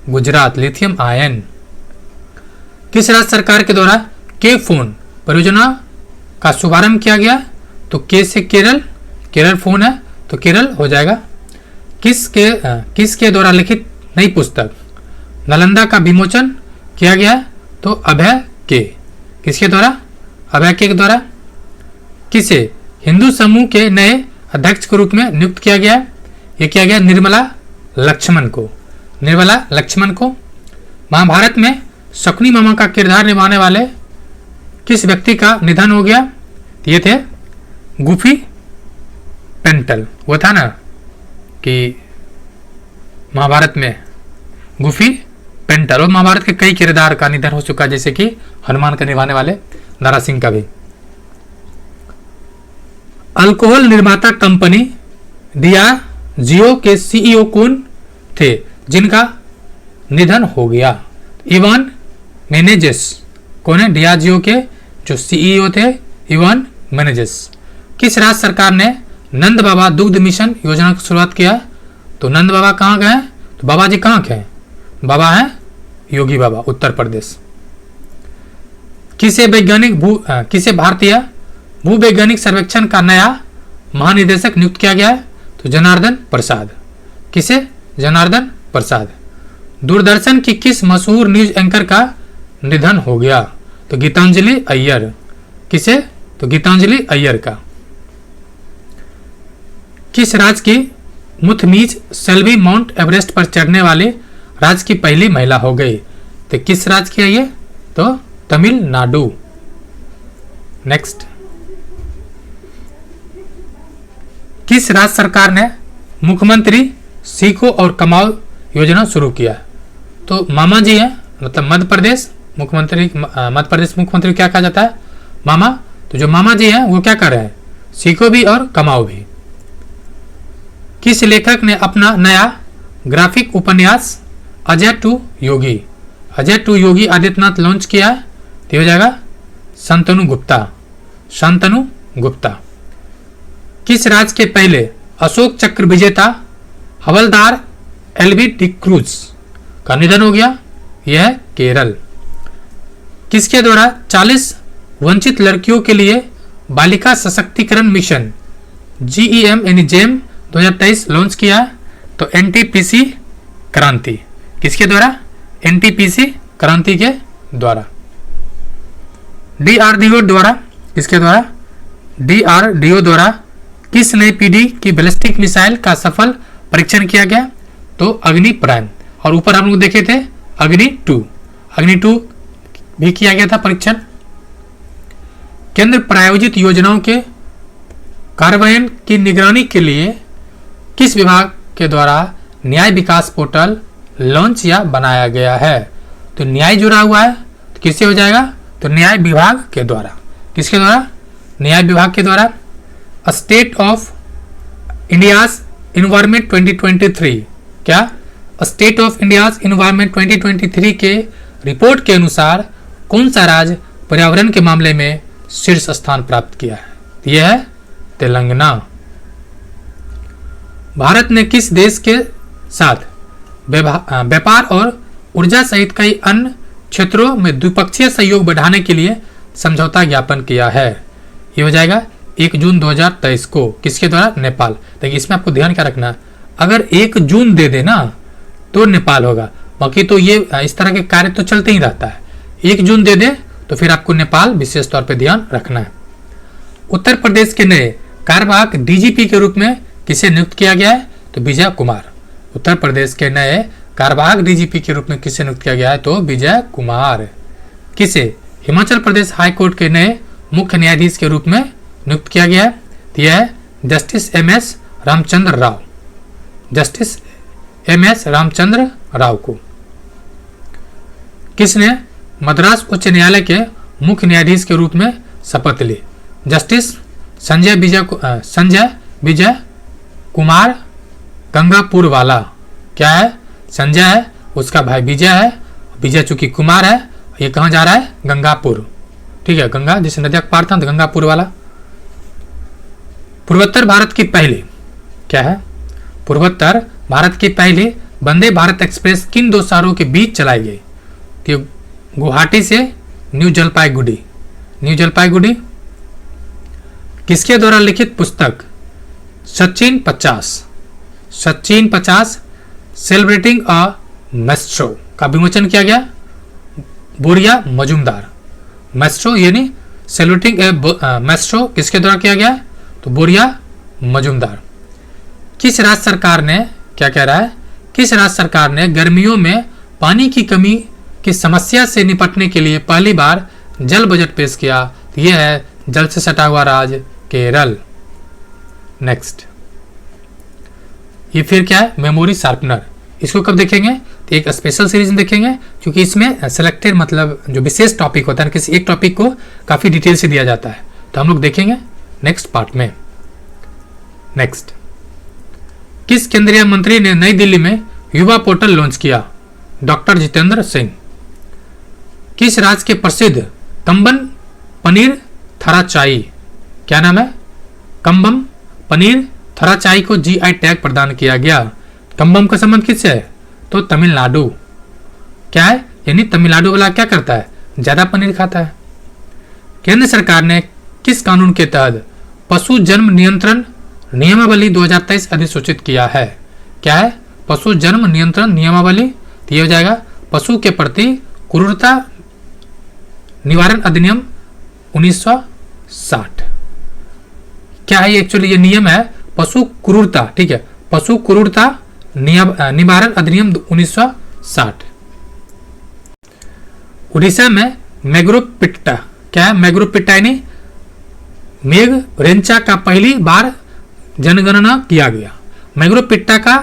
गुजरात, लिथियम आयन। किस राज्य सरकार के द्वारा के फोन परियोजना का शुभारंभ किया गया? तो के से केरल, केरल फोन है तो केरल हो जाएगा। किसके द्वारा लिखित नई पुस्तक नालंदा का विमोचन किया गया है? तो अभय के। किसके द्वारा? अभय के द्वारा। किसे हिंदू समूह के नए अध्यक्ष के रूप में नियुक्त किया गया? यह किया गया निर्मला लक्ष्मण को, निर्मला लक्ष्मण को। महाभारत में शकुनी मामा का किरदार निभाने वाले किस व्यक्ति का निधन हो गया? ये थे गुफी पेंटल। वो था ना कि महाभारत में गुफी पेंटल, और महाभारत के कई किरदार का निधन हो चुका, जैसे कि हनुमान का निभाने वाले दारा सिंह का भी। अल्कोहल निर्माता कंपनी डियाजियो के सीईओ कौन थे जिनका निधन हो गया? Ivan Menezes. कौन है? डियाजियो के जो सीईओ थे इवान मेनेजेस। किस राज्य सरकार ने नंद बाबा दुग्ध मिशन योजना की शुरुआत किया? तो नंद बाबा कहाँ गए? तो बाबा जी कहाँ गए? बाबा है योगी बाबा, उत्तर प्रदेश। किसे भारतीय भूवैज्ञानिक सर्वेक्षण का नया महानिदेशक नियुक्त किया गया है? तो जनार्दन प्रसाद। किसे? जनार्दन प्रसाद। दूरदर्शन की किस मशहूर न्यूज एंकर का निधन हो गया? तो गीतांजलि अय्यर। किसे? तो गीतांजलि अय्यर का। किस राज्य की मुथमीज सेल्वी माउंट एवरेस्ट पर चढ़ने वाले राज्य की पहली महिला हो गई? तो किस राज्य की है ये? तो तमिलनाडु। नेक्स्ट, किस राज्य सरकार ने मुख्यमंत्री सीखो और कमाओ योजना शुरू किया? तो मामा जी है, मतलब मध्य प्रदेश मुख्यमंत्री। मध्य प्रदेश मुख्यमंत्री क्या कहा जाता है? मामा। तो जो मामा जी हैं वो क्या कर रहे हैं? सीखो भी और कमाओ भी। किस लेखक ने अपना नया ग्राफिक उपन्यास Ajay to Yogi, Ajay to Yogi Adityanath launch किया है? तो हो जाएगा शांतनु गुप्ता, शांतनु गुप्ता। किस राज्य के पहले अशोक चक्र विजेता हवलदार एलबी डिक्रूज का निधन हो गया? यह है केरल। किसके द्वारा 40 वंचित लड़कियों के लिए बालिका सशक्तिकरण मिशन जीईएम यानी जेम 2023 लॉन्च किया? तो एनटीपीसी क्रांति। किसके द्वारा? एनटीपीसी क्रांति के द्वारा। डीआरडीओ द्वारा, किसके द्वारा? डीआरडीओ द्वारा किस नई पीढ़ी की बैलिस्टिक मिसाइल का सफल परीक्षण किया गया? तो अग्नि प्राइम। और ऊपर हम लोग देखे थे अग्नि 2, अग्नि 2 भी किया गया था परीक्षण। केंद्र प्रायोजित योजनाओं के कार्यान्वयन की निगरानी के लिए किस विभाग के द्वारा न्याय विकास पोर्टल लॉन्च या बनाया गया है? तो न्याय जुड़ा हुआ है तो किससे हो जाएगा? तो न्याय विभाग के द्वारा। किसके द्वारा? न्याय विभाग के द्वारा। स्टेट ऑफ इंडियाज इन्वायरमेंट 2023, क्या स्टेट ऑफ इंडियाज इन्वायरमेंट 2023 के रिपोर्ट के अनुसार कौन सा राज्य पर्यावरण के मामले में शीर्ष स्थान प्राप्त किया है? यह है तेलंगाना। भारत ने किस देश के साथ व्यापार और ऊर्जा सहित कई अन्य क्षेत्रों में द्विपक्षीय सहयोग बढ़ाने के लिए समझौता ज्ञापन किया है? ये हो जाएगा 1 जून 2023 को। किसके द्वारा? नेपाल। देखिए इसमें आपको ध्यान क्या रखना, अगर 1 जून दे देना तो नेपाल होगा, बाकी तो ये इस तरह के कार्य तो चलते ही रहता है। 1 जून दे दे तो फिर आपको नेपाल विशेष तौर पे ध्यान रखना है। उत्तर प्रदेश के नए कार्यवाहक डीजीपी के रूप में किसे नियुक्त किया गया है? तो विजय कुमार। उत्तर प्रदेश के नए कार्यवाहक डीजीपी के रूप में किसे नियुक्त किया गया है? तो विजय कुमार। किसे हिमाचल प्रदेश हाई कोर्ट के नए मुख्य न्यायाधीश के रूप में नियुक्त किया गया है? तो यह है justice MS Ramchandra Rao, justice MS Ramchandra Rao को। किसने मद्रास उच्च न्यायालय के मुख्य न्यायाधीश के रूप में शपथ ली? जस्टिस संजय विजय कुमार गंगापुर वाला। क्या है? संजय है, उसका भाई विजय है, विजय चूंकि कुमार है, ये कहाँ जा रहा है? गंगापुर। ठीक है, गंगा जिसे नदिया पार था तो गंगापुर वाला। पूर्वोत्तर भारत की पहली क्या है? पूर्वोत्तर भारत की पहली वंदे भारत एक्सप्रेस किन दो शहरों के बीच चलाई गई? तो गुवाहाटी से न्यू जलपाईगुड़ी। न्यू जलपाईगुड़ी। किसके द्वारा लिखित पुस्तक Sachin 50 Sachin 50 celebrating a Maestro का विमोचन किया गया? बोरिया मजुमदार। मैस्ट्रो यानी सेलिब्रेटिंग ए मैस्ट्रो किसके द्वारा किया गया? तो बोरिया मजुमदार। किस राज्य सरकार ने क्या कह रहा है? किस राज्य सरकार ने गर्मियों में पानी की कमी की समस्या से निपटने के लिए पहली बार जल बजट पेश किया? तो यह है जल से सटा हुआ राज्य केरल। नेक्स्ट, ये फिर क्या है? Memory sharpener. इसको कब देखेंगे? तो एक स्पेशल सीरीज में देखेंगे, क्योंकि इसमें सेलेक्टेड मतलब जो विशेष टॉपिक होता है, किसी एक टॉपिक को काफी डिटेल से दिया जाता है, तो हम लोग देखेंगे नेक्स्ट पार्ट में। नेक्स्ट, किस केंद्रीय मंत्री ने नई दिल्ली में युवा पोर्टल लॉन्च किया? डॉक्टर जितेंद्र सिंह। किस राज्य के प्रसिद्ध कंबन पनीर थराचाई, क्या नाम है? कंबम पनीर थराचाई को जीआई टैग प्रदान किया गया। कंबम का संबंध किससे है? तो तमिलनाडु। क्या है? यानी तमिलनाडु वाला क्या करता है? ज्यादा पनीर खाता है। केंद्र सरकार ने किस कानून के तहत पशु जन्म नियंत्रण नियमावली 2023 अधिसूचित किया है? क्या है? पशु जन्म नियंत्रण नियमावली। तो ये हो जाएगा पशु के प्रति क्रूरता निवारण अधिनियम 1960। क्या है? एक्चुअली ये नियम है पशु क्रूरता, ठीक है, पशु क्रूरता निवारण अधिनियम 1960। उड़ीसा में मेग्रोपिट्टा, क्या है? मेग्रोपिट्टा यानी मेघ रेंचा का पहली बार जनगणना किया गया। मेग्रोपिट्टा का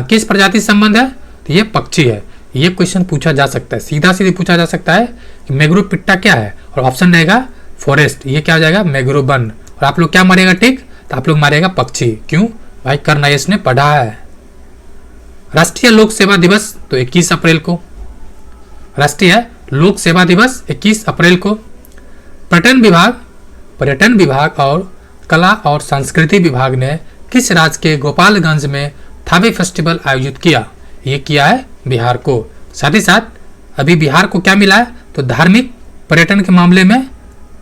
किस प्रजाति संबंध है? तो ये पक्षी है। ये क्वेश्चन पूछा जा सकता है, सीधा सीधे पूछा जा सकता है कि मेग्रोपिट्टा क्या है, और ऑप्शन रहेगा फॉरेस्ट। ये क्या हो जाएगा? मेग्रोवन। और आप लोग क्या मारेगा टिक? तो आप लोग मारेगा पक्षी। क्यों भाई? कर्नायस ने पढ़ा है। राष्ट्रीय लोक सेवा दिवस तो 21 अप्रैल को। राष्ट्रीय लोक सेवा दिवस 21 अप्रैल को। पर्यटन विभाग और कला और संस्कृति विभाग ने किस राज्य के गोपालगंज में थावे फेस्टिवल आयोजित किया? ये किया है बिहार को। साथ ही साथ अभी बिहार को क्या मिला है? तो धार्मिक पर्यटन के मामले में,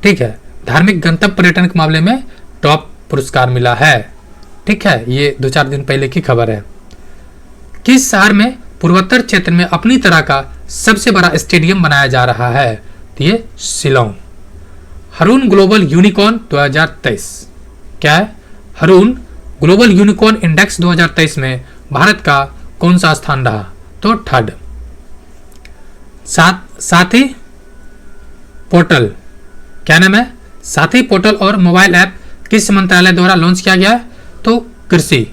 ठीक है, धार्मिक गंतव्य पर्यटन के मामले में टॉप पुरस्कार मिला है। ठीक है, ये 2-4 दिन पहले की खबर है। किस शहर में पूर्वोत्तर क्षेत्र में अपनी तरह का सबसे बड़ा स्टेडियम बनाया जा रहा है? तो ये शिलोंग। हरून ग्लोबल यूनिकॉर्न 2023, क्या है? हरून ग्लोबल यूनिकॉर्न इंडेक्स 2023 में भारत का कौन सा स्थान रहा? तो थर्ड। साथी पोर्टल, क्या नाम है? साथी पोर्टल और मोबाइल ऐप किस मंत्रालय द्वारा लॉन्च किया गया? तो कृषि,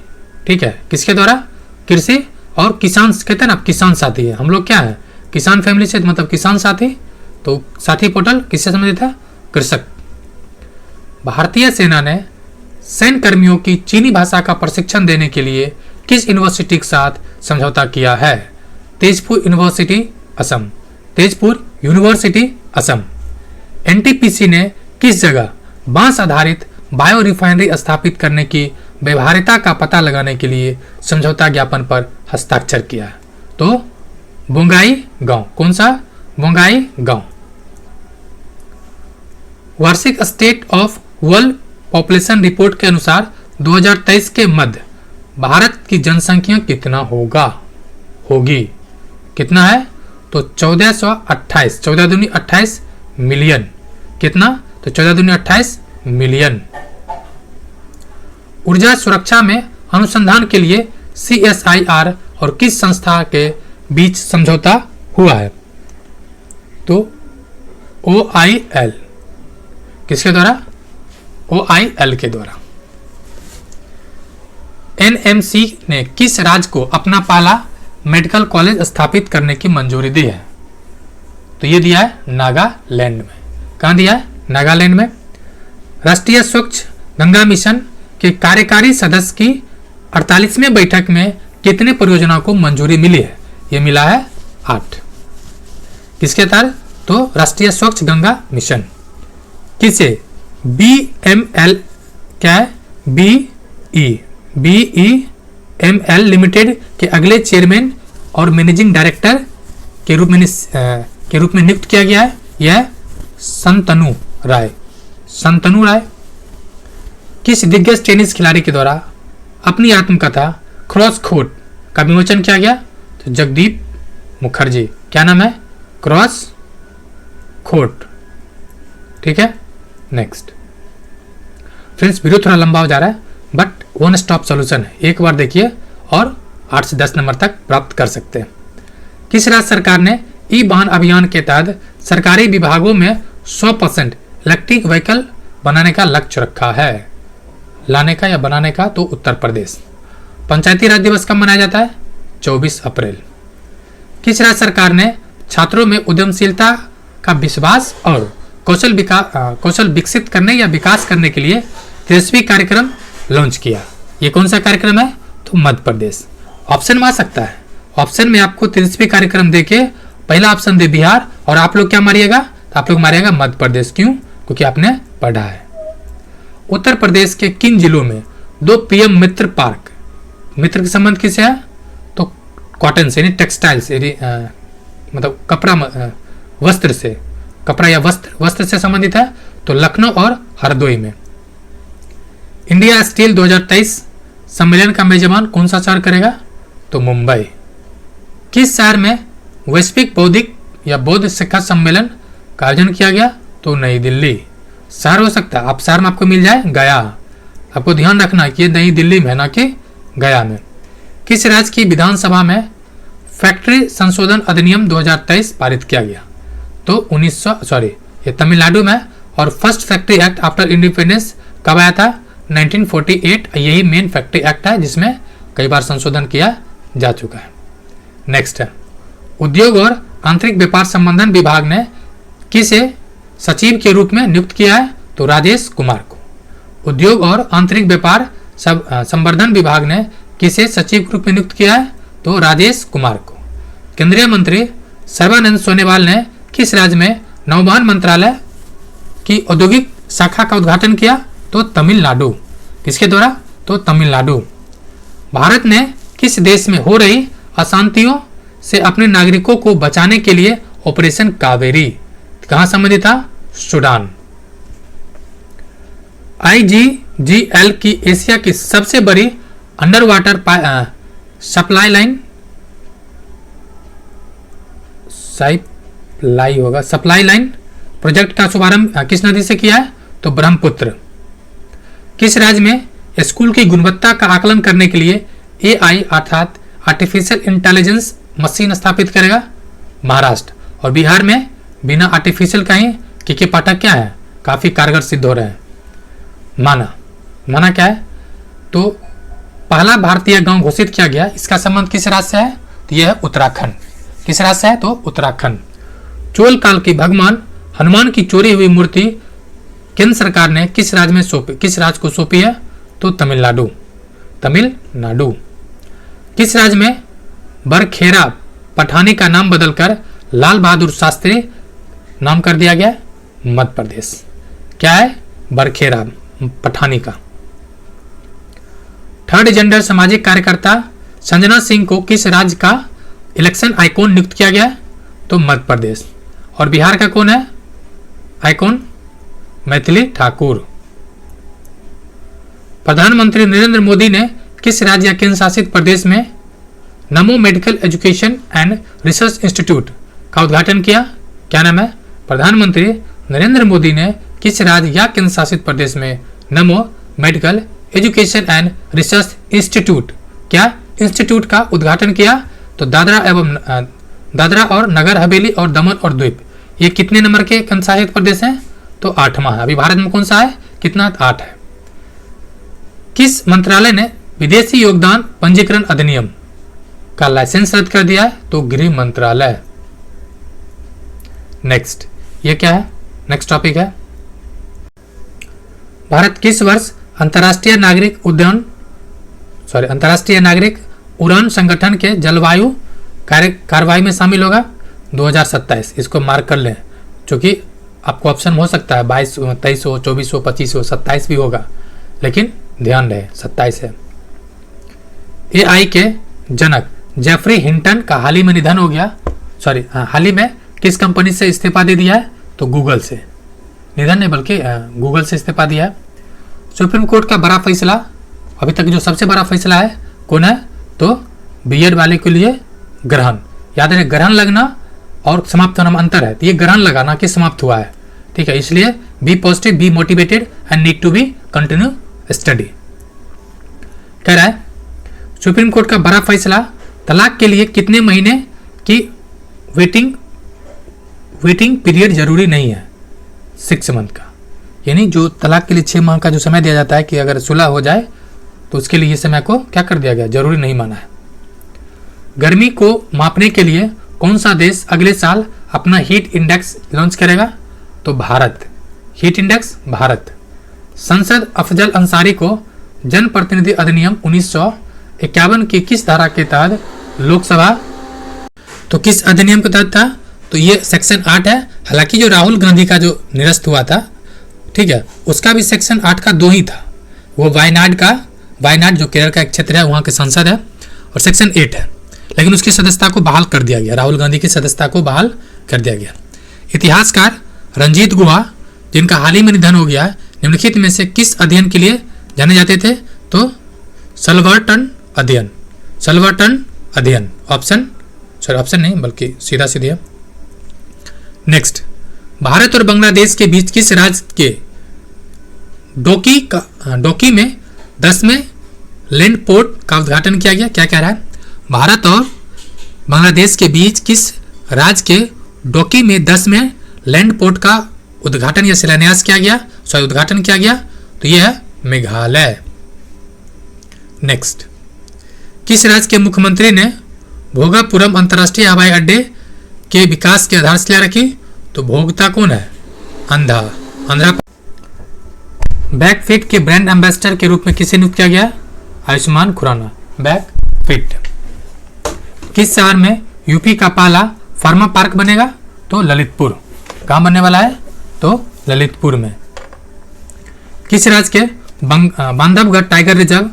ठीक है, किसके द्वारा? कृषि और किसान, कहते हैं ना किसान साथी है, हम लोग क्या है? किसान फैमिली से, मतलब किसान साथी। तो साथी पोर्टल किससे संबंधित है? कृषक। भारतीय सेना ने सैन्य कर्मियों की चीनी भाषा का प्रशिक्षण देने के लिए किस यूनिवर्सिटी के साथ समझौता किया है? Tezpur university Assam. Tezpur university Assam. NTPC ने किस जगह बांस आधारित बायो रिफाइनरी स्थापित करने की व्यवहार्यता का पता लगाने के लिए समझौता ज्ञापन पर हस्ताक्षर किया? तो बोंगाई गांव। कौन सा? बोंगाई गांव। वार्षिक state of world population report के अनुसार 2023 के मध्य भारत की जनसंख्या कितना होगी? कितना है? तो 1428, 14 दूनी 28 मिलियन। कितना? तो 14 दूनी 28 मिलियन। ऊर्जा सुरक्षा में अनुसंधान के लिए CSIR और किस संस्था के बीच समझौता हुआ है? तो OIL। किसके द्वारा? OIL के द्वारा। NMC ने किस राज्य को अपना पहला मेडिकल कॉलेज स्थापित करने की मंजूरी दी है? तो ये दिया है नागालैंड में। कहां दिया है? नागालैंड में। राष्ट्रीय स्वच्छ गंगा मिशन के कार्यकारी सदस्य की 48वें बैठक में कितने परियोजनाओं को मंजूरी मिली है? ये मिला है 8। किसके तहत? तो राष्ट्रीय स्वच्छ गंगा मिशन। किसे? BML, क्या है? BEML लिमिटेड के अगले चेयरमैन और मैनेजिंग डायरेक्टर के रूप में नियुक्त किया गया है। यह संतनु राय। किस दिग्गज टेनिस खिलाड़ी के द्वारा अपनी आत्मकथा क्रॉस कोर्ट का विमोचन किया गया? तो जगदीप मुखर्जी। क्या नाम है? Cross court. ठीक है, नेक्स्ट। फ्रेंड्स, वीडियो थोड़ा लंबा हो जा रहा है बट वन स्टॉप सॉल्यूशन है, एक बार देखिए और 8 से 10 नंबर तक प्राप्त कर सकते हैं। किस राज्य सरकार ने ई वाहन अभियान के तहत सरकारी विभागों में 100% इलेक्ट्रिक व्हीकल बनाने का लक्ष्य रखा है? लाने का या बनाने का? तो उत्तर प्रदेश। पंचायती राज दिवस कब मनाया जाता है? 24 अप्रैल। किस राज्य सरकार ने छात्रों में उद्यमशीलता का विश्वास और कौशल विकसित करने या विकास करने के लिए तेजस्वी कार्यक्रम लॉन्च किया? ये कौन सा कार्यक्रम है? तो मध्य प्रदेश। ऑप्शन में आ सकता है, ऑप्शन में आपको तेजस्वी कार्यक्रम देके पहला ऑप्शन दे बिहार और आप लोग क्या मारिएगा? तो आप लोग मारिएगा मध्य प्रदेश। क्यों? क्योंकि आपने पढ़ा है। उत्तर प्रदेश के किन जिलों में 2 पीएम मित्र पार्क? मित्र के संबंध किससे है? तो कॉटन से, यानी टेक्सटाइल से, मतलब कपड़ा, वस्त्र से, कपड़ा या वस्त्र से संबंधित है। तो लखनऊ और हरदोई में। इंडिया स्टील 2023 सम्मेलन का मेजबान कौन सा शहर करेगा? तो मुंबई। किस शहर में वैश्विक बौद्धिक या बौद्ध शिखर सम्मेलन का आयोजन किया गया? तो नई दिल्ली। शहर हो सकता है, आप शहर में आपको मिल जाए गया। आपको ध्यान रखना कि ये नई दिल्ली में, ना कि गया में। किस राज्य की विधानसभा में फैक्ट्री संशोधन अधिनियम 2023 पारित किया गया? तो ये तमिलनाडु में। और first factory act after independence कब आया था? 1948। यही मेन फैक्ट्री एक्ट है जिसमें कई बार संशोधन किया जा चुका है। नेक्स्ट है, उद्योग और आंतरिक व्यापार संवर्धन विभाग ने किसे सचिव के रूप में नियुक्त किया है? तो राजेश कुमार को। उद्योग और आंतरिक व्यापार संवर्धन विभाग ने किसे सचिव के रूप में नियुक्त किया है? तो राजेश कुमार को। केंद्रीय मंत्री सर्बानंद सोनोवाल ने किस राज्य में नौवहन मंत्रालय की औद्योगिक शाखा का उद्घाटन किया? तो तमिलनाडु। किसके द्वारा? तो तमिलनाडु। भारत ने किस देश में हो रही अशांतियों से अपने नागरिकों को बचाने के लिए ऑपरेशन कावेरी कहां संबंधित था? सूडान। IGGL की एशिया की सबसे बड़ी under water supply line project का शुभारंभ किस नदी से किया है? तो ब्रह्मपुत्र। किस राज्य में स्कूल की गुणवत्ता का आकलन करने के लिए AI अर्थात आर्टिफिशियल इंटेलिजेंस मशीन स्थापित करेगा? महाराष्ट्र। और बिहार में बिना आर्टिफिशियल का ही के पाठक क्या है? काफी कारगर सिद्ध हो रहे हैं। माना क्या है? तो पहला भारतीय गांव घोषित किया गया। इसका संबंध किस राज्य से है? तो यह है उत्तराखंड। किस राज्य से है? तो उत्तराखंड। चोल काल के भगवान हनुमान की चोरी हुई मूर्ति केंद्र सरकार ने किस राज्य को सौंपी है? तो तमिलनाडु। किस राज्य में बरखेरा पठानी का नाम बदलकर लाल बहादुर शास्त्री नाम कर दिया गया? मध्य प्रदेश। क्या है? बरखेरा पठानी का। थर्ड जेंडर सामाजिक कार्यकर्ता संजना सिंह को किस राज्य का इलेक्शन आइकॉन नियुक्त किया गया? तो मध्य प्रदेश। और बिहार का कौन है आइकॉन? मैथिली ठाकुर। प्रधानमंत्री नरेंद्र मोदी ने किस राज्य या केंद्र शासित प्रदेश में नमो medical education and research institute का उद्घाटन किया? क्या नाम है? प्रधानमंत्री नरेंद्र मोदी ने किस राज्य या केंद्र शासित प्रदेश में नमो medical education and research institute institute का उद्घाटन किया? तो दादरा और नगर हवेली और दमन और द्वीप। ये कितने नंबर के केंद्र शासित प्रदेश हैं? तो 8वां है। अभी भारत में कौन सा है? कितना? 8 है। किस मंत्रालय ने विदेशी योगदान पंजीकरण अधिनियम का लाइसेंस रद्द कर दिया है? तो गृह मंत्रालय। नेक्स्ट, ये क्या है? नेक्स्ट टॉपिक है, भारत किस वर्ष अंतर्राष्ट्रीय नागरिक उड़ान संगठन के जलवायु कार्रवाई में शामिल होगा? 2027। इसको मार्क कर लें, क्योंकि आपको ऑप्शन हो सकता है 22 हो, 23 हो, 24 हो, 25 हो, 27 भी होगा, लेकिन ध्यान रहे 27 है। AI के जनक जेफरी हिंटन का हाल ही में निधन हो गया। हाल ही में किस कंपनी से इस्तीफा दे दिया है? तो गूगल से। निधन नहीं बल्कि गूगल से इस्तीफा दिया है। सुप्रीम कोर्ट का बड़ा फैसला, अभी तक जो सबसे बड़ा फैसला है कौन है? तो बीएड वाले के लिए ग्रहण। याद रहे, ग्रहण लगना और समाप्त होना में अंतर है। तो ये ग्रहण लगाना कि समाप्त हुआ है, ठीक है। इसलिए be positive, be motivated and need to be continue study. कह रहा है सुप्रीम कोर्ट का बड़ा फैसला, तलाक के लिए कितने महीने की वेटिंग पीरियड जरूरी नहीं है, 6 मंथ का। यानी जो तलाक के लिए 6 माह का जो समय दिया जाता है कि अगर सुलह हो जाए तो उसके लिए ये समय को क्या कर दिया गया, जरूरी नहीं माना है। गर्मी को मापने के लिए कौन सा देश अगले साल अपना हीट इंडेक्स लॉन्च करेगा? तो भारत। Heat index Bharat. संसद अफजल अंसारी को जनप्रतिनिधि अधिनियम 1951 की किस धारा के तहत लोकसभा, तो किस अधिनियम के तहत था? तो ये सेक्शन 8 है। हालांकि जो राहुल गांधी का जो निरस्त हुआ था, ठीक है, उसका भी सेक्शन 8 का 2 ही था। वो वायनाड जो केरल का एक क्षेत्र है वहाँ के सांसद है, और सेक्शन 8 है। लेकिन उसकी सदस्यता को बहाल कर दिया गया, राहुल गांधी की सदस्यता को बहाल कर दिया गया। इतिहासकार रंजीत गुहा, जिनका हाल ही में निधन हो गया, निम्नलिखित में से किस अध्ययन के लिए जाने जाते थे? तो सल्वर्टन अध्ययन। ऑप्शन नहीं बल्कि सीधा सीधी है। नेक्स्ट, भारत और बांग्लादेश के बीच किस राज्य के डोकी में 10वें लैंड पोर्ट का उद्घाटन किया गया? क्या कह रहा है? भारत और बांग्लादेश के बीच किस राज्य के डोकी में 10वें लैंड पोर्ट का उद्घाटन या शिलान्यास किया गया, उद्घाटन किया गया? तो यह है मेघालय। नेक्स्ट, किस राज्य के मुख्यमंत्री ने भोगापुरम अंतर्राष्ट्रीय हवाई अड्डे के विकास की आधारशिला रखी? तो भोगता कौन है? आंध्रा। बैकफिट के ब्रांड एम्बेसडर के रूप में किसे नियुक्त किया गया? आयुष्मान खुराना। बैकफिट। किस शहर में यूपी का पहला फार्मा पार्क बनेगा? तो ललितपुर। कहाँ बनने वाला है? तो ललितपुर में। किस राज्य के बांधवगढ़ टाइगर रिजर्व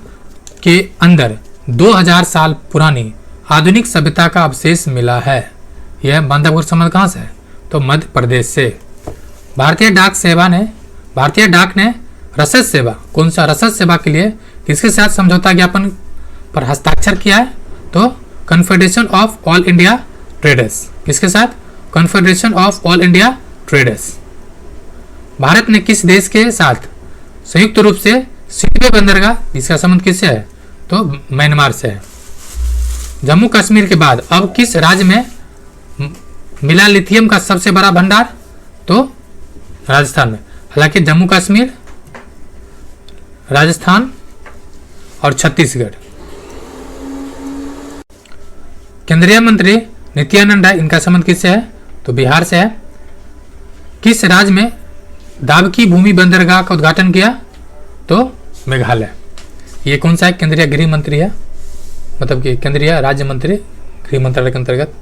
के अंदर 2000 साल पुरानी आधुनिक सभ्यता का अवशेष मिला है? यह बांधवगढ़ संबंध कहाँ से है? तो मध्य प्रदेश से। भारतीय डाक ने रसद सेवा, कौन सा रसद सेवा के लिए किसके साथ समझौता ज्ञापन पर हस्ताक्षर किया है? तो confederation of all India traders. किसके साथ? Confederation of all India traders. Bharat ने किस देश के साथ संयुक्त रूप से सिडवे बंदरगाह, इसका संबंध किससे है? तो म्यांमार से है। जम्मू कश्मीर के बाद अब किस राज्य में मिला लिथियम का सबसे बड़ा भंडार? तो राजस्थान में। हालांकि जम्मू कश्मीर, राजस्थान और छत्तीसगढ़। केंद्रीय मंत्री नित्यानंद राय, इनका संबंध किससे है? तो बिहार से है। किस राज्य में दाबकी भूमि बंदरगाह का उद्घाटन किया? तो मेघालय। ये कौन सा है? केंद्रीय गृह मंत्री है, मतलब कि केंद्रीय राज्य मंत्री गृह मंत्रालय के अंतर्गत।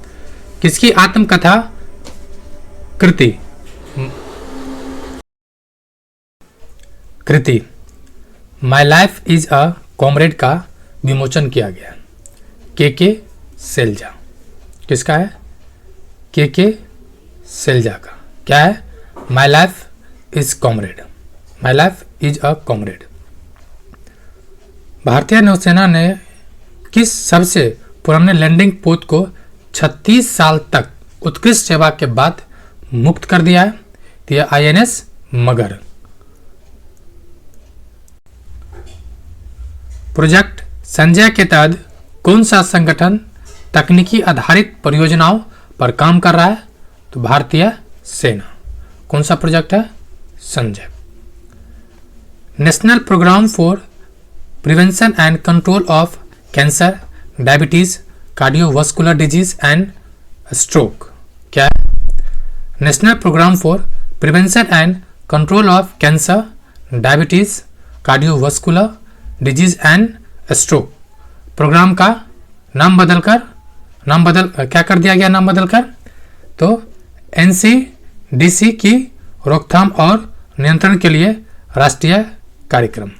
किसकी आत्मकथा कृति my life is a comrade का विमोचन किया गया? के सैलजा। किसका है? के सैलजा का। क्या है? माई life is comrade. My life is a comrade. भारतीय नौसेना ने किस सबसे पुराने लैंडिंग पोत को 36 साल तक उत्कृष्ट सेवा के बाद मुक्त कर दिया है? तो यह INS मगर। प्रोजेक्ट संजय के तहत कौन सा संगठन तकनीकी आधारित परियोजनाओं पर काम कर रहा है? तो भारतीय सेना। कौन सा प्रोजेक्ट है? Sanjay. National programme for prevention and control of cancer, diabetes, cardiovascular disease and stroke. क्या है? National programme for prevention and control of cancer, diabetes, cardiovascular disease and stroke programme का नाम बदल क्या कर दिया गया? नाम बदलकर तो NCDC की रोकथाम और नियंत्रण के लिए राष्ट्रीय कार्यक्रम।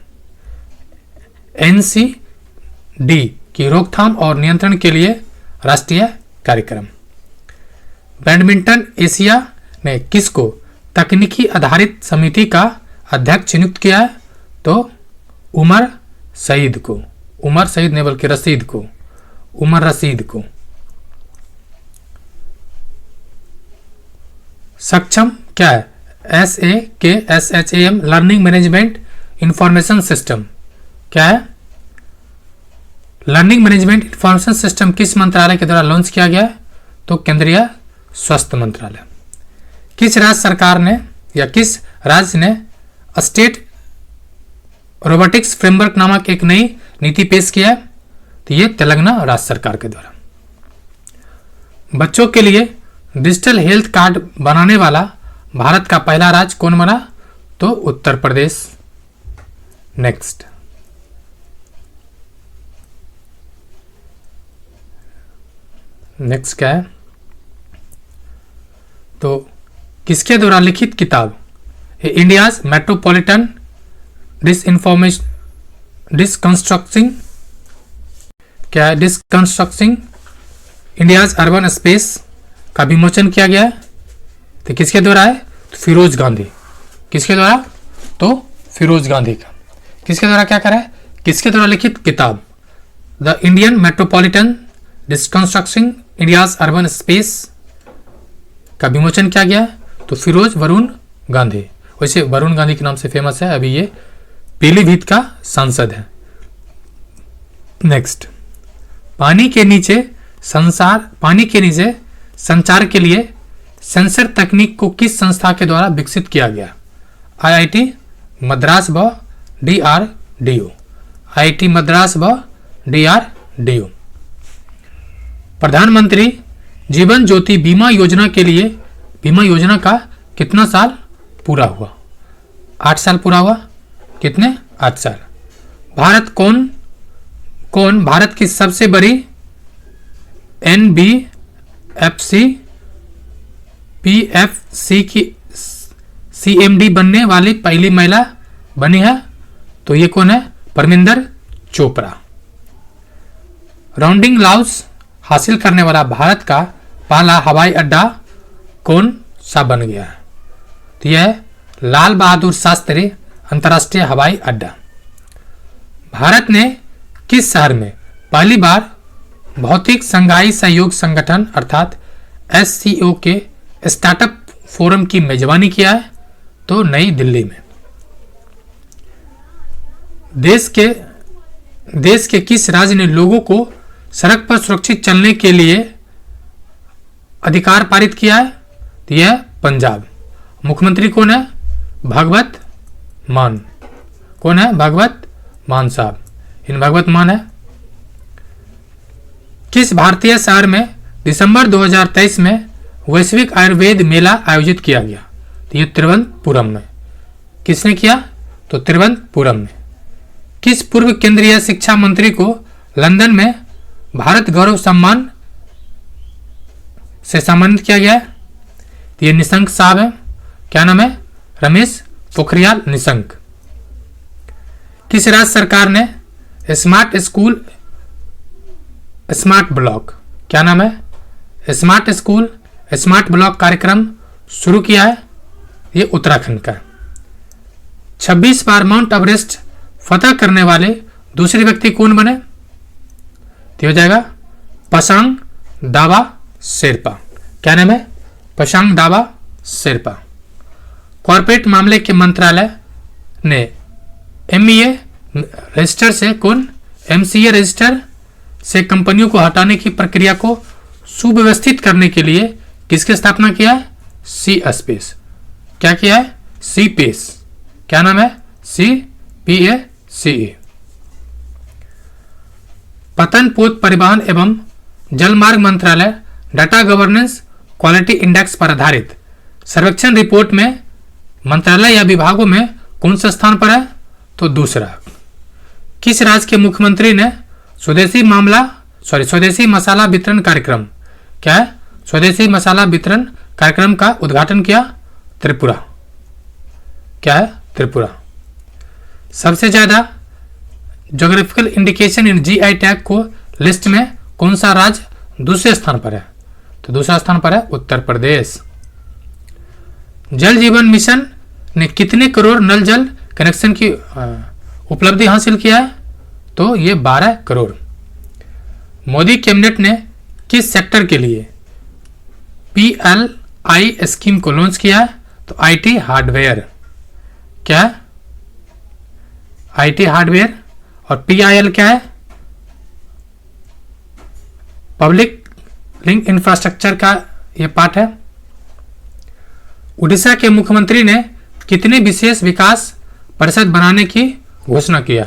NCD की रोकथाम और नियंत्रण के लिए राष्ट्रीय कार्यक्रम। बैडमिंटन एशिया ने किसको तकनीकी आधारित समिति का अध्यक्ष नियुक्त किया है? तो उमर सईद को, उमर सईद ने बल्कि रशीद को, उमर रशीद को। सक्षम क्या है? SAKSHAM learning management information system. क्या है? लर्निंग मैनेजमेंट इंफॉर्मेशन सिस्टम किस मंत्रालय के द्वारा लॉन्च किया गया है? तो केंद्रीय स्वास्थ्य मंत्रालय। किस राज्य सरकार ने या किस राज्य ने स्टेट रोबोटिक्स फ्रेमवर्क नामक एक नई नीति पेश किया है? तो ये तेलंगाना राज्य सरकार के द्वारा। बच्चों के लिए डिजिटल हेल्थ कार्ड बनाने वाला भारत का पहला राज्य कौन बना? तो उत्तर प्रदेश। नेक्स्ट, नेक्स्ट क्या है? तो किसके द्वारा लिखित किताब इंडियाज मेट्रोपॉलिटन डिसकंस्ट्रक्टिंग, क्या है? डिसकंस्ट्रक्टिंग इंडियाज अर्बन स्पेस का विमोचन किया गया है। तो किसके द्वारा है? तो फिरोज गांधी। किसके द्वारा? तो फिरोज गांधी का। किसके द्वारा क्या करा है? किसके द्वारा लिखित किताब the Indian metropolitan deconstructing India's urban space का विमोचन किया गया है? तो फिरोज वरुण गांधी। वैसे वरुण गांधी के नाम से फेमस है, अभी ये पीलीभीत का सांसद है। नेक्स्ट, पानी के नीचे संचार के लिए सेंसर तकनीक को किस संस्था के द्वारा विकसित किया गया? IIT मद्रास व DRDO। IIT मद्रास व DRDO। प्रधानमंत्री जीवन ज्योति बीमा योजना के लिए बीमा योजना का कितना साल पूरा हुआ? 8 साल पूरा हुआ। कितने? 8 साल। भारत की सबसे बड़ी NBFC PFC की CMD बनने वाली पहली महिला बनी है? तो ये कौन है? परमिंदर चोपड़ा। राउंडिंग लाउस हासिल करने वाला भारत का पहला हवाई अड्डा कौन सा बन गया है? तो यह है लाल बहादुर शास्त्री अंतर्राष्ट्रीय हवाई अड्डा। भारत ने किस शहर में पहली बार भौतिक संघाई सहयोग संगठन अर्थात SCO के स्टार्टअप फोरम की मेजबानी किया है? तो नई दिल्ली में। देश के किस राज्य ने लोगों को सड़क पर सुरक्षित चलने के लिए अधिकार पारित किया है? तो यह पंजाब। मुख्यमंत्री कौन है? भगवत मान। कौन है? भगवत मान साहब। इन भगवत मान है। किस भारतीय शहर में दिसंबर 2023 में वैश्विक आयुर्वेद मेला आयोजित किया गया? तो ये तिरुवनंतपुरम में। किसने किया? तो तिरुवनंतपुरम में। किस पूर्व केंद्रीय शिक्षा मंत्री को लंदन में भारत गौरव सम्मान से सम्मानित किया गया है? तो ये निशंक साहब है। क्या नाम है? रमेश पोखरियाल निशंक। किस राज्य सरकार ने स्मार्ट स्कूल स्मार्ट ब्लॉक, क्या नाम है? स्मार्ट स्कूल स्मार्ट ब्लॉक कार्यक्रम शुरू किया है? ये उत्तराखंड का। 26 बार माउंट एवरेस्ट फतह करने वाले दूसरे व्यक्ति कौन बने? तो हो जाएगा पसांग दावा शेरपा। क्या नाम है? पसांग दावा शेरपा। कॉर्पोरेट मामले के मंत्रालय ने MCA रजिस्टर से MCA रजिस्टर से कंपनियों को हटाने की प्रक्रिया को सुव्यवस्थित करने के लिए किसकी स्थापना किया है? CSPACE। क्या किया है? CPACE। क्या नाम है? CPACE। पतन पोत परिवहन एवं जलमार्ग मंत्रालय डाटा गवर्नेंस क्वालिटी इंडेक्स पर आधारित सर्वेक्षण रिपोर्ट में मंत्रालय या विभागों में कौन सा स्थान पर है? तो दूसरा। किस राज्य के मुख्यमंत्री ने स्वदेशी मसाला वितरण कार्यक्रम, क्या है? स्वदेशी मसाला वितरण कार्यक्रम का उद्घाटन किया? त्रिपुरा। क्या है? त्रिपुरा। सबसे ज्यादा ज्योग्राफिकल इंडिकेशन इन जीआई टैग को लिस्ट में कौन सा राज्य दूसरे स्थान पर है? तो दूसरा स्थान पर है उत्तर प्रदेश। जल जीवन मिशन ने कितने करोड़ नल जल कनेक्शन की उपलब्धि हासिल किया है? तो ये 12 करोड़। मोदी कैबिनेट ने किस सेक्टर के लिए PLI स्कीम को लॉन्च किया है? तो IT हार्डवेयर। क्या है? IT hardware. और PIL क्या है? पब्लिक लिंक इंफ्रास्ट्रक्चर का यह पार्ट है। उड़ीसा के मुख्यमंत्री ने कितने विशेष विकास परिषद बनाने की घोषणा किया?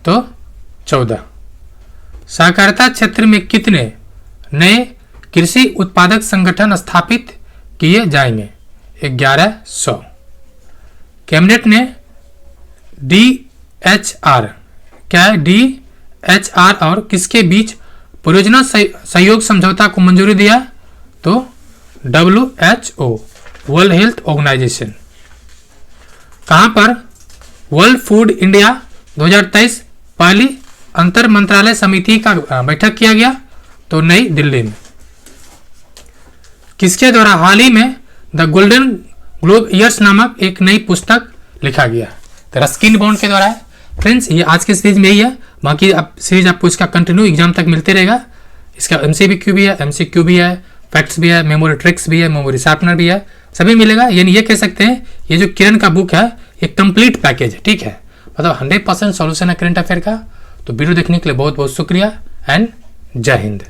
तो 14। सहकारिता क्षेत्र में कितने नए कृषि उत्पादक संगठन स्थापित किए जाएंगे? 1100। कैबिनेट ने DHR, क्या है DHR, और किसके बीच परियोजना सहयोग समझौता को मंजूरी दिया? तो WHO, वर्ल्ड हेल्थ ऑर्गेनाइजेशन। कहां पर वर्ल्ड फूड इंडिया 2023 पहली अंतर मंत्रालय समिति का बैठक किया गया? तो नई दिल्ली में। किसके द्वारा हाल ही में द गोल्डन ग्लोब ईयर्स नामक एक नई पुस्तक लिखा गया? तो रस्किन बॉन्ड के द्वारा है। फ्रेंड्स, ये आज के सीरीज में यही है। बाकी सीरीज आपको इसका कंटिन्यू एग्जाम तक मिलते रहेगा। इसका MCQ भी है, MCQ भी है, फैक्ट्स भी है, मेमोरी ट्रिक्स भी है, मेमोरी शार्पनर भी है, सभी मिलेगा। यानी ये कह सकते हैं ये जो किरण का बुक है ये कंप्लीट पैकेज है, ठीक है, मतलब 100% सॉल्यूशन है करंट अफेयर का। तो वीडियो देखने के लिए बहुत बहुत शुक्रिया एंड जय हिंद।